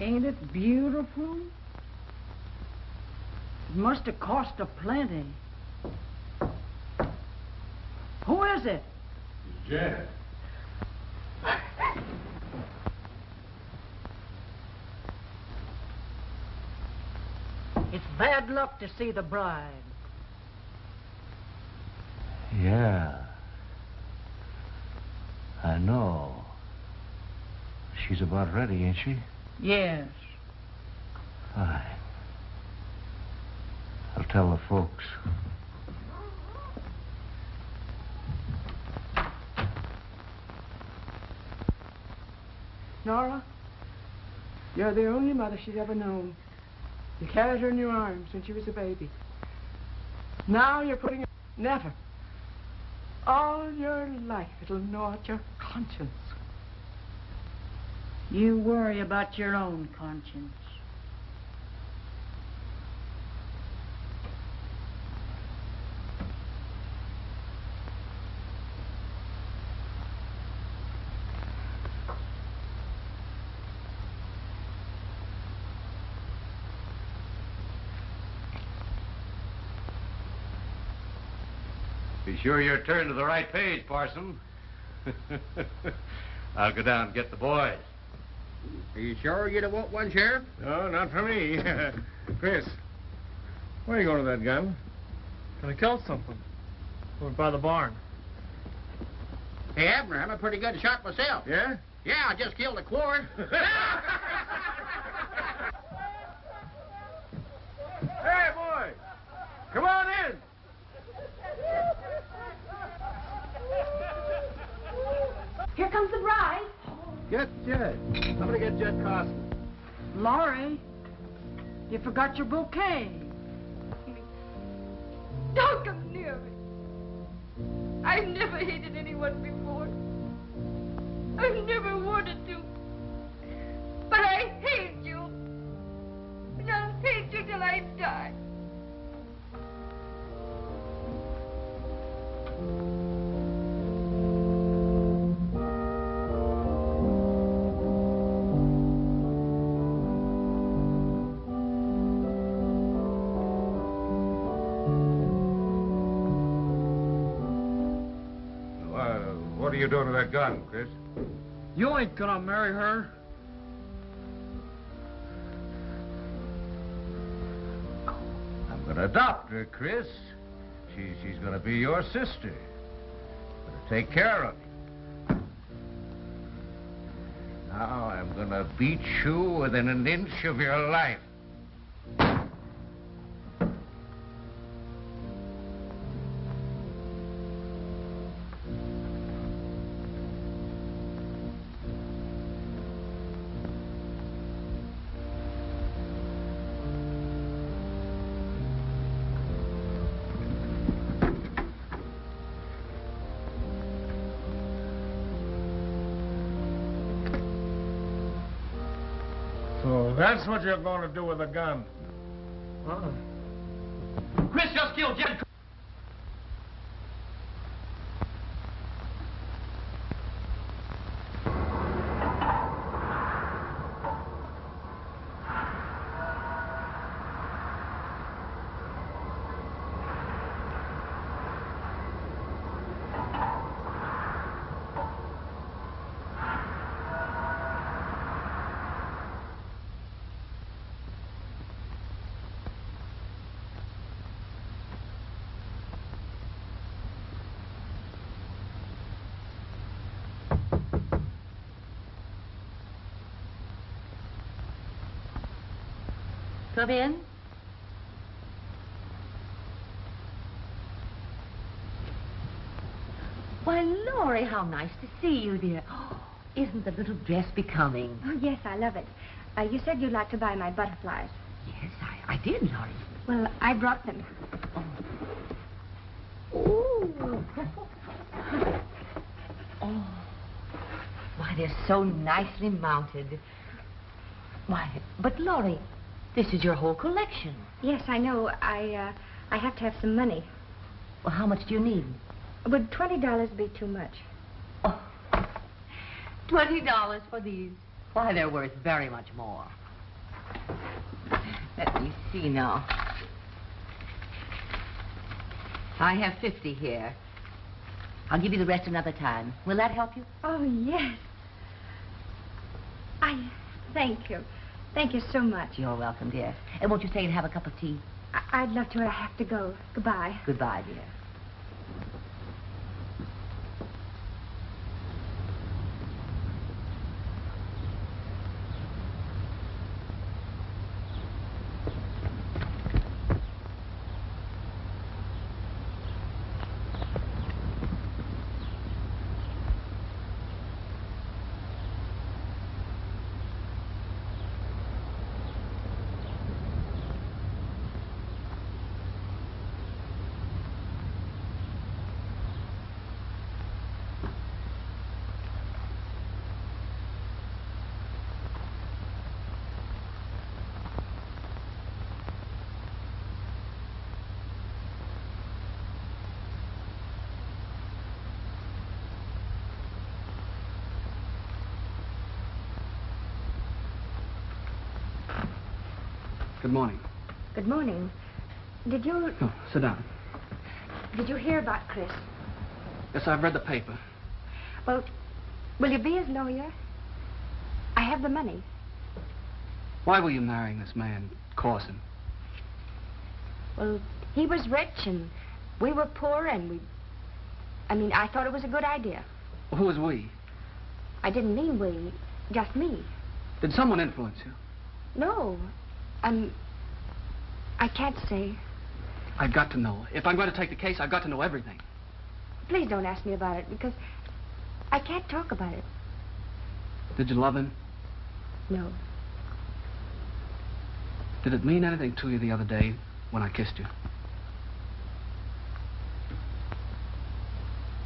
Ain't it beautiful? It must have cost a plenty. Who is it? It's Janet. It's bad luck to see the bride. Yeah. I know. She's about ready, ain't she? Yes. Fine. I'll tell the folks. Nora, you're the only mother she's ever known. You carried her in your arms when she was a baby. Now you're putting her... Never. All your life it'll gnaw at your conscience. You worry about your own conscience. Be sure you're turned to the right page, Parson. I'll go down and get the boys. Are you sure you don't want one, Sheriff? No, not for me. Chris, where are you going with that gun? Gonna kill something. Over by the barn. Hey, Abner, I'm a pretty good shot myself. Yeah? Yeah, I just killed a quart. Hey, boys! Come on in! Here comes the bride. Get Jed. Somebody get Jed Carson. Laurie, you forgot your bouquet. Don't come near me. I've never hated anyone before. I've never wanted to. But I hate you. And I'll hate you till I die. What are you doing with that gun, Chris? You ain't gonna marry her. I'm gonna adopt her, Chris. She's gonna be your sister. Gonna take care of you. Now I'm gonna beat you within an inch of your life. So that's what you're going to do with a gun. Chris just killed Jed. Come in. Why, Laurie, how nice to see you, dear. Oh, isn't the little dress becoming? Oh, yes, I love it. You said you'd like to buy my butterflies. Yes, I did, Laurie. Well, I brought them. Ooh. Oh. Why, they're so nicely mounted. Why, but Laurie, this is your whole collection. Yes, I know. I have to have some money. Well, how much do you need? Would $20 be too much? Oh, $20 for these. Why, they're worth very much more. Let me see now. I have 50 here. I'll give you the rest another time. Will that help you? Oh, yes. Thank you. Thank you so much. You're welcome, dear. And won't you stay and have a cup of tea? I'd love to. I have to go. Goodbye. Goodbye, dear. Good morning. Good morning. Did you... Oh, sit down. Did you hear about Chris? Yes, I've read the paper. Well, will you be his lawyer? I have the money. Why were you marrying this man, Corson? Well, he was rich and we were poor and I thought it was a good idea. Who was we? I didn't mean we, just me. Did someone influence you? No. I can't say. I've got to know. If I'm going to take the case, I've got to know everything. Please don't ask me about it because I can't talk about it. Did you love him? No. Did it mean anything to you the other day when I kissed you?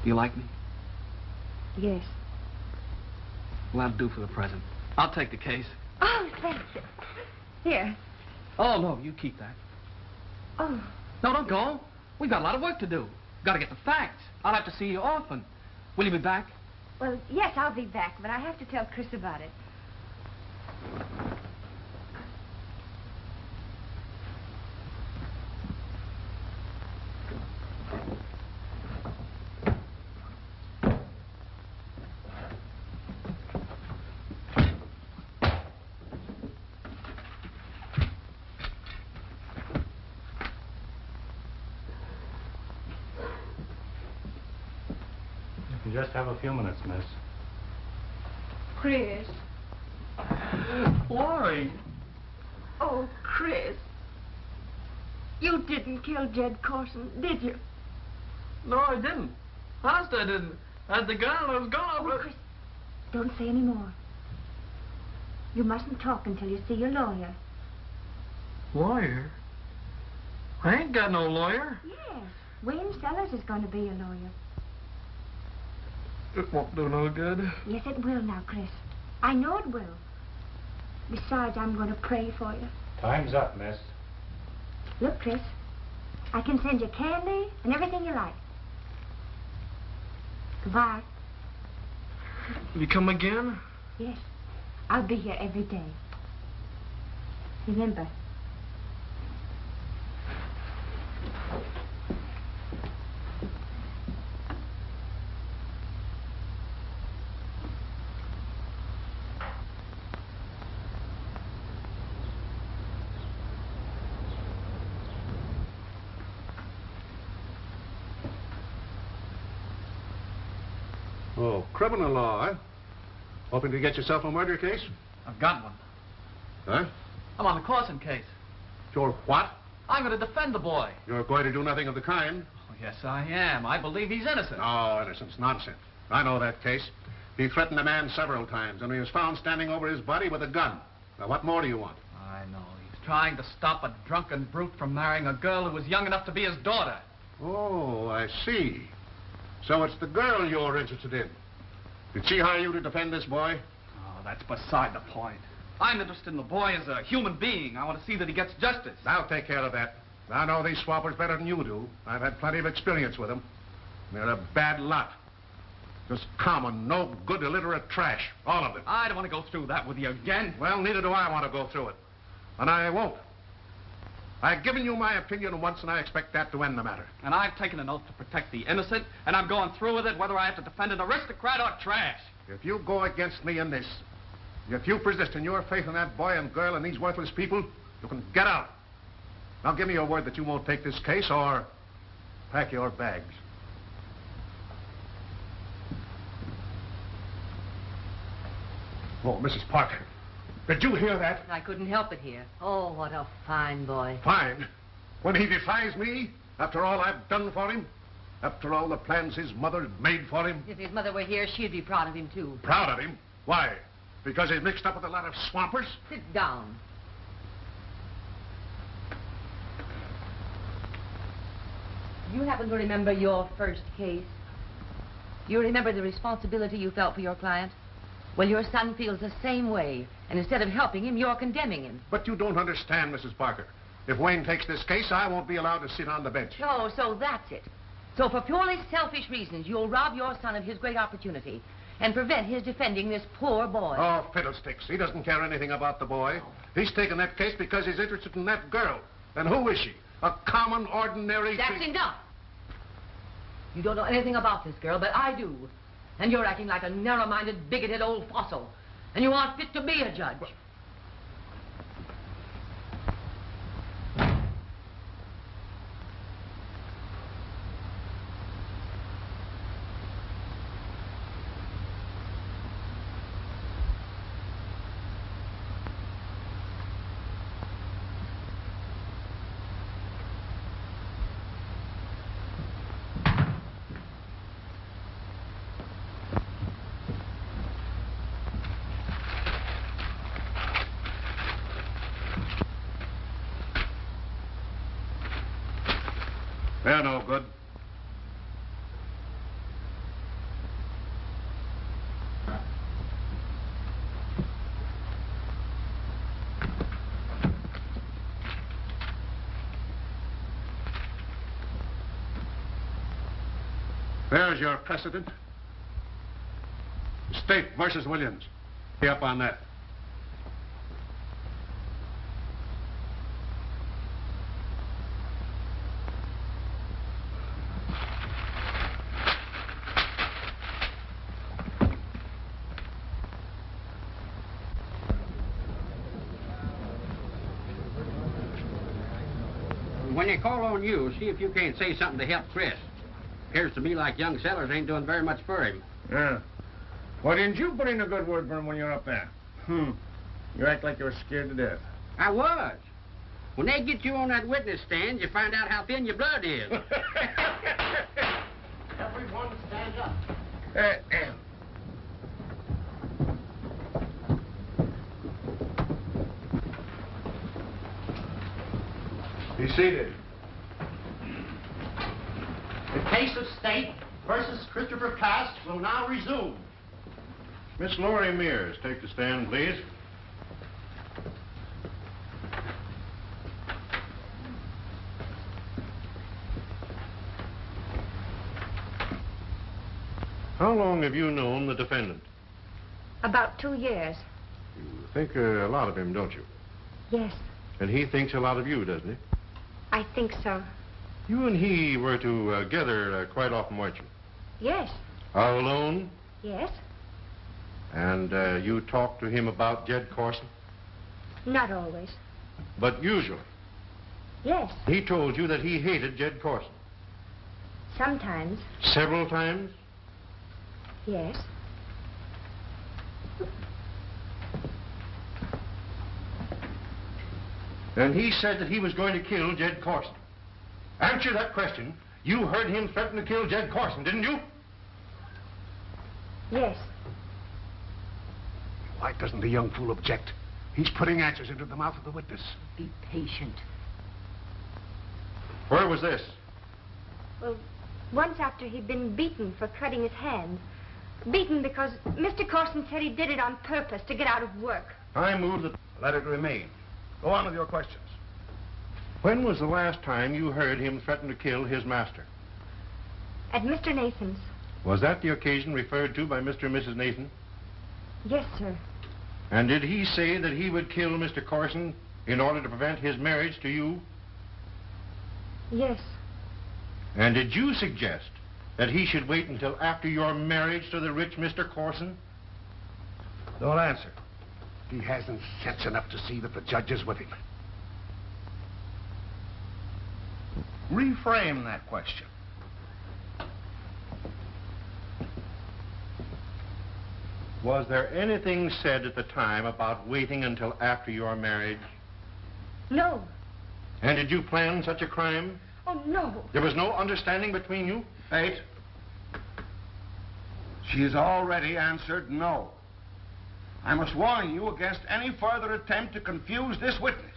Do you like me? Yes. Well, that'll do for the present. I'll take the case. Oh, thanks. Here. Oh, no, you keep that. Oh. No, don't go. We've got a lot of work to do. Got to get the facts. I'll have to see you often. Will you be back? Well, yes, I'll be back, but I have to tell Chris about it. Just have a few minutes, miss. Chris. Laurie. Oh, Chris. You didn't kill Jed Corson, did you? No, I didn't. Honest, I didn't. I had the gun and I was gone. Oh, Chris, don't say any more. You mustn't talk until you see your lawyer. Lawyer? I ain't got no lawyer. Yes. Wayne Sellers is going to be your lawyer. It won't do no good. Yes, it will now, Chris. I know it will. Besides, I'm going to pray for you. Time's up, miss. Look, Chris, I can send you candy and everything you like. Goodbye. You come again? Yes. I'll be here every day. Remember. Oh, criminal law, eh? Hoping to get yourself a murder case? I've got one. Huh? I'm on the Corson case. You're what? I'm going to defend the boy. You're going to do nothing of the kind? Oh, yes, I am. I believe he's innocent. Oh, innocence. Nonsense. I know that case. He threatened a man several times, and he was found standing over his body with a gun. Now, what more do you want? I know. He's trying to stop a drunken brute from marrying a girl who was young enough to be his daughter. Oh, I see. So it's the girl you're interested in. Did she hire you to defend this boy? Oh, that's beside the point. I'm interested in the boy as a human being. I want to see that he gets justice. I'll take care of that. I know these swappers better than you do. I've had plenty of experience with them. They're a bad lot. Just common, no good, illiterate trash. All of them. I don't want to go through that with you again. Well, neither do I want to go through it. And I won't. I've given you my opinion once, and I expect that to end the matter. And I've taken an oath to protect the innocent, and I'm going through with it whether I have to defend an aristocrat or trash. If you go against me in this, if you persist in your faith in that boy and girl and these worthless people, you can get out. Now give me your word that you won't take this case or pack your bags. Oh, Mrs. Parker, did you hear that? I couldn't help it here. Oh, what a fine boy. Fine. When he defies me, after all I've done for him, after all the plans his mother had made for him. If his mother were here, she'd be proud of him, too. Proud of him? Why? Because he's mixed up with a lot of swampers? Sit down. You happen to remember your first case? You remember the responsibility you felt for your client? Well, your son feels the same way. And instead of helping him, you're condemning him. But you don't understand, Mrs. Parker. If Wayne takes this case, I won't be allowed to sit on the bench. Oh, so that's it. So for purely selfish reasons, you'll rob your son of his great opportunity and prevent his defending this poor boy. Oh, fiddlesticks. He doesn't care anything about the boy. He's taken that case because he's interested in that girl. And who is she? A common, ordinary... That's enough. You don't know anything about this girl, but I do. And you're acting like a narrow-minded, bigoted old fossil. And you aren't fit to be a judge. They're no good. There's your precedent. State versus Williams. Be up on that. When they call on you, see if you can't say something to help Chris. Appears to me like young Sellers ain't doing very much for him. Yeah. Why didn't you put in a good word for him when you were up there? You act like you were scared to death. I was. When they get you on that witness stand, you find out how thin your blood is. Everyone stand up. Be seated. The case of State versus Christopher Cass will now resume. Miss Laurie Mears, take the stand, please. How long have you known the defendant? About 2 years. You think a lot of him, don't you? Yes, And he thinks a lot of you, doesn't he? I think so. You and he were together quite often, weren't you? Yes, All alone? yes. And you talked to him about Jed Corson? Not always. But usually. Yes, He told you that he hated Jed Corson. sometimes. Several times? Yes. And he said that he was going to kill Jed Corson. Answer that question. You heard him threaten to kill Jed Corson, didn't you? Yes. Why doesn't the young fool object? He's putting answers into the mouth of the witness. Be patient. Where was this? Well, once after he'd been beaten for cutting his hand. Beaten because Mr. Corson said he did it on purpose to get out of work. I move that... Let it remain. Go on with your questions. When was the last time you heard him threaten to kill his master? At Mr. Nathan's. Was that the occasion referred to by Mr. and Mrs. Nathan? Yes, sir. And did he say that he would kill Mr. Corson in order to prevent his marriage to you? Yes. And did you suggest that he should wait until after your marriage to the rich Mr. Corson? Don't answer. He hasn't sense enough to see that the judge is with him. Reframe that question. Was there anything said at the time about waiting until after your marriage? No. And did you plan such a crime? Oh, no. There was no understanding between you? Fate. She's already answered no. I must warn you against any further attempt to confuse this witness.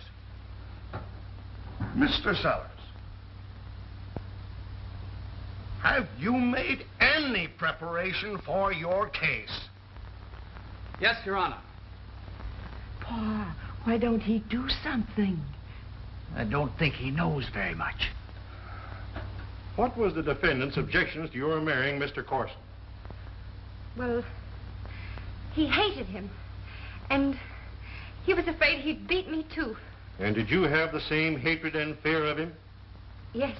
Mr. Sellers, have you made any preparation for your case? Yes, Your Honor. Pa, why don't he do something? I don't think he knows very much. What was the defendant's objections to your marrying Mr. Corson? Well, he hated him. And he was afraid he'd beat me, too. And did you have the same hatred and fear of him? Yes,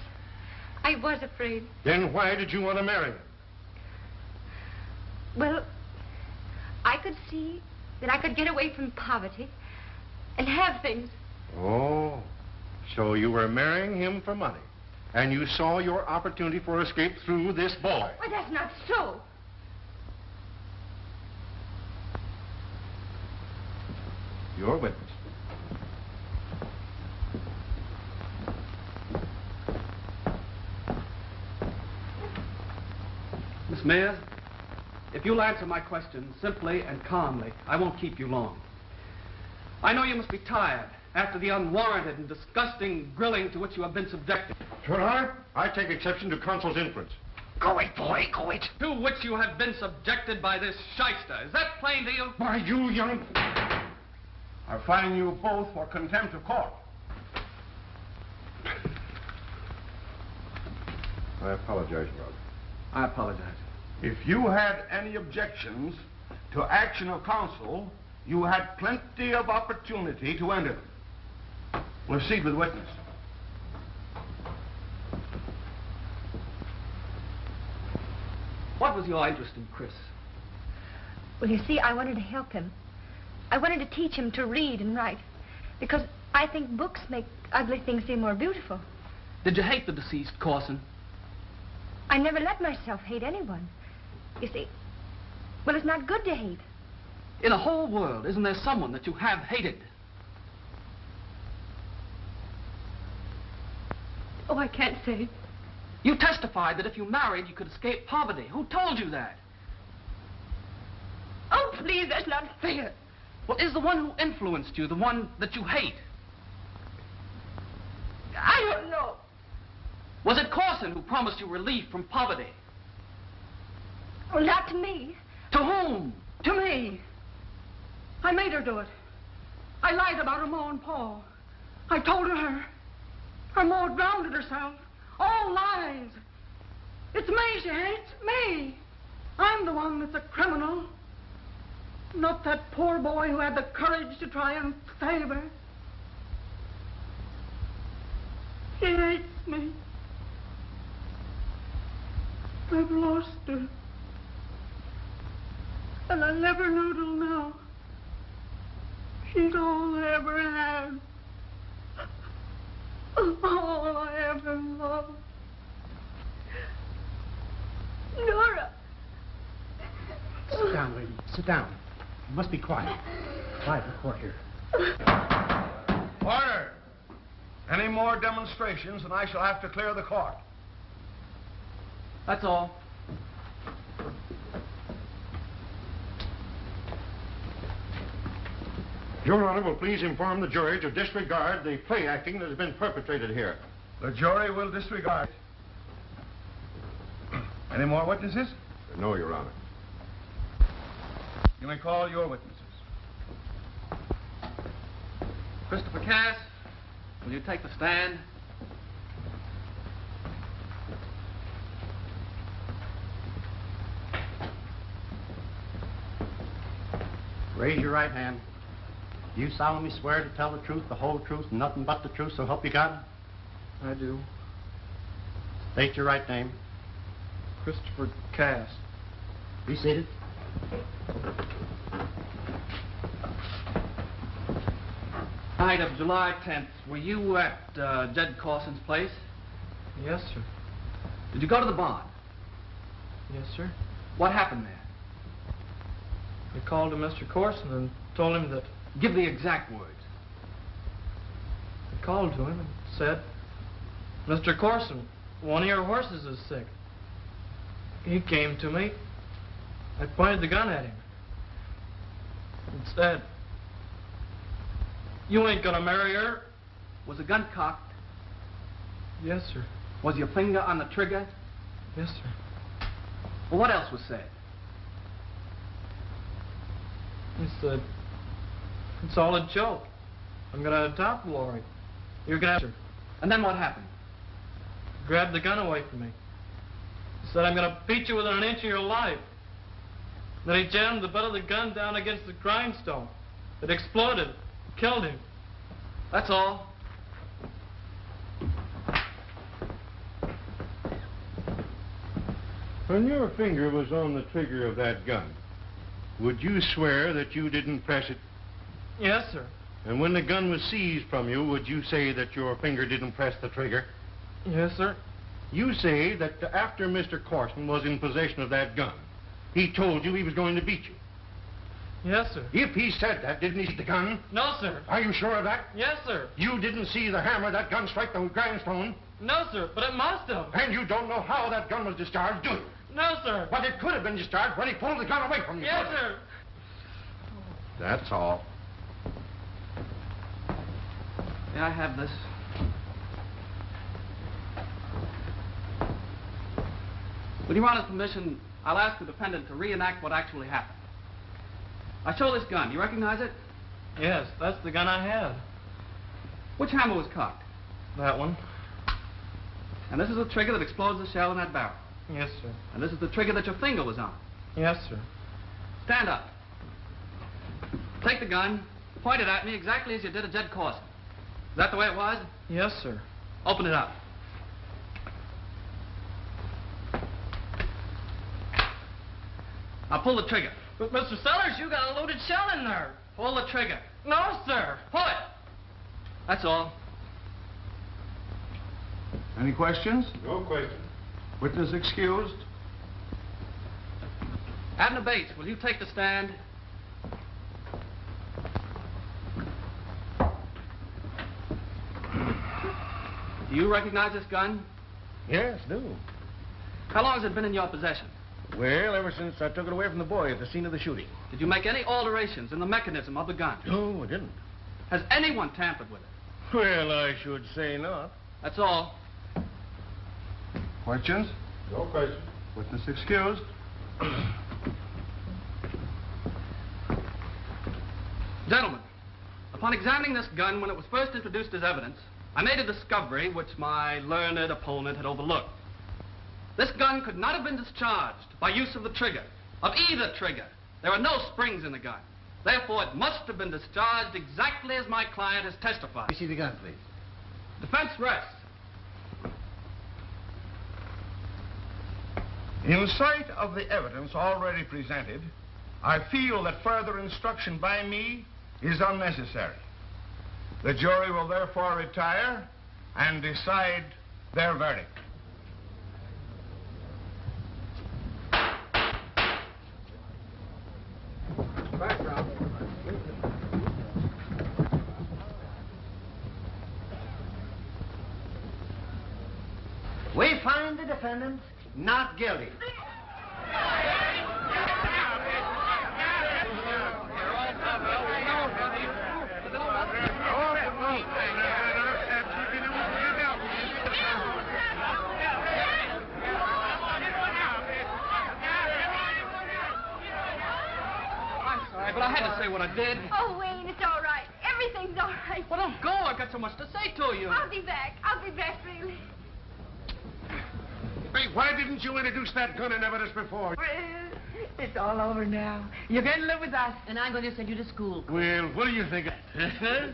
I was afraid. Then why did you want to marry him? Well, I could see that I could get away from poverty and have things. Oh, so you were marrying him for money. And you saw your opportunity for escape through this boy. Well, that's not so. Your witness. Miss Mayor, if you'll answer my question simply and calmly, I won't keep you long. I know you must be tired after the unwarranted and disgusting grilling to which you have been subjected. Your Honor, I take exception to counsel's inference. Go it, boy, go it. To which you have been subjected by this shyster. Is that plain to you? Why, you young... I fine you both for contempt of court. I apologize, Rob. I apologize. If you had any objections to action of counsel, you had plenty of opportunity to enter them. Proceed with witness. What was your interest in Chris? Well, you see, I wanted to help him. I wanted to teach him to read and write. Because I think books make ugly things seem more beautiful. Did you hate the deceased Corson? I never let myself hate anyone. You see, well, it's not good to hate. In the whole world, isn't there someone that you have hated? Oh, I can't say. You testified that if you married, you could escape poverty. Who told you that? Oh, please, that's not fair. Well, is the one who influenced you the one that you hate? I don't know. Was it Corson who promised you relief from poverty? Well, not to me. To whom? To me. I made her do it. I lied about her Ma and Pa. I told her her Ma drowned herself. All lies. It's me she hates, me. I'm the one that's a criminal. Not that poor boy who had the courage to try and save her. She hates me. I've lost her. And I never knew till now. She's all I ever had. All I ever loved. Nora. Sit down, lady. Sit down. You must be quiet. Quiet in the court here. Order. Any more demonstrations and I shall have to clear the court. That's all. Your Honor will please inform the jury to disregard the play acting that has been perpetrated here. The jury will disregard. Any more witnesses? No, Your Honor. You may call your witnesses. Christopher Cass, will you take the stand? Raise your right hand. You solemnly swear to tell the truth, the whole truth, and nothing but the truth, so help you God? I do. State your right name. Christopher Cass. Be seated. Night of July 10th, were you at Jed Carson's place? Yes, sir. Did you go to the barn? Yes, sir. What happened there? I called to Mr. Corson and told him that... Give the exact words. I called to him and said, Mr. Corson, one of your horses is sick. He came to me. I pointed the gun at him and said, you ain't gonna marry her. Was the gun cocked? Yes, sir. Was your finger on the trigger? Yes, sir. Well, what else was said? He said, it's all a joke. I'm gonna adopt Lori. You're gonna have her. And then what happened? He grabbed the gun away from me. He said, I'm gonna beat you within an inch of your life. Then he jammed the butt of the gun down against the grindstone. It exploded. Killed him. That's all. When your finger was on the trigger of that gun, would you swear that you didn't press it? Yes, sir. And when the gun was seized from you, would you say that your finger didn't press the trigger? Yes, sir. You say that after Mr. Corson was in possession of that gun, he told you he was going to beat you. Yes, sir. If he said that, didn't he see the gun? No, sir. Are you sure of that? Yes, sir. You didn't see the hammer of that gun strike the grindstone? No, sir, but it must have. And you don't know how that gun was discharged, do you? No, sir. But it could have been discharged when he pulled the gun away from you. Yes, sir. That's all. May I have this? With Your Honor's permission, I'll ask the defendant to reenact what actually happened. I show this gun. You recognize it? Yes, that's the gun I had. Which hammer was cocked? That one. And this is the trigger that explodes the shell in that barrel. Yes, sir. And this is the trigger that your finger was on. Yes, sir. Stand up. Take the gun, point it at me exactly as you did at Jed Corson. Is that the way it was? Yes, sir. Open it up. Now pull the trigger. But, Mr. Sellers, you got a loaded shell in there. Pull the trigger. No, sir. Pull it. That's all. Any questions? No question. Witness excused. Abner Bates, will you take the stand? Do you recognize this gun? Yes, do. How long has it been in your possession? Well, ever since I took it away from the boy at the scene of the shooting. Did you make any alterations in the mechanism of the gun? No, I didn't. Has anyone tampered with it? Well, I should say not. That's all. Questions? No question. Witness excused. Gentlemen, upon examining this gun when it was first introduced as evidence, I made a discovery which my learned opponent had overlooked. This gun could not have been discharged by use of the trigger, of either trigger. There are no springs in the gun. Therefore, it must have been discharged exactly as my client has testified. You see the gun, please. Defense rests. In sight of the evidence already presented, I feel that further instruction by me is unnecessary. The jury will therefore retire and decide their verdict. We find the defendant not guilty. But I had to say what I did. Oh, Wayne, it's all right. Everything's all right. Well, don't go. I've got so much to say to you. I'll be back. I'll be back, really. Hey, why didn't you introduce that gun in evidence before? Well, It's all over now. You're going to live with us. And I'm going to send you to school. Well, what do you think of that?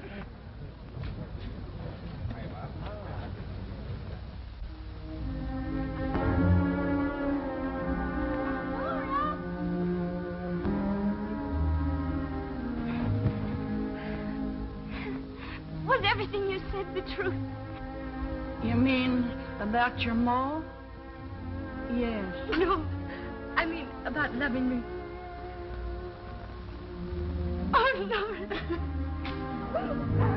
Was everything you said the truth? You mean about your mole? Yes. No. I mean about loving me. Oh, Lord.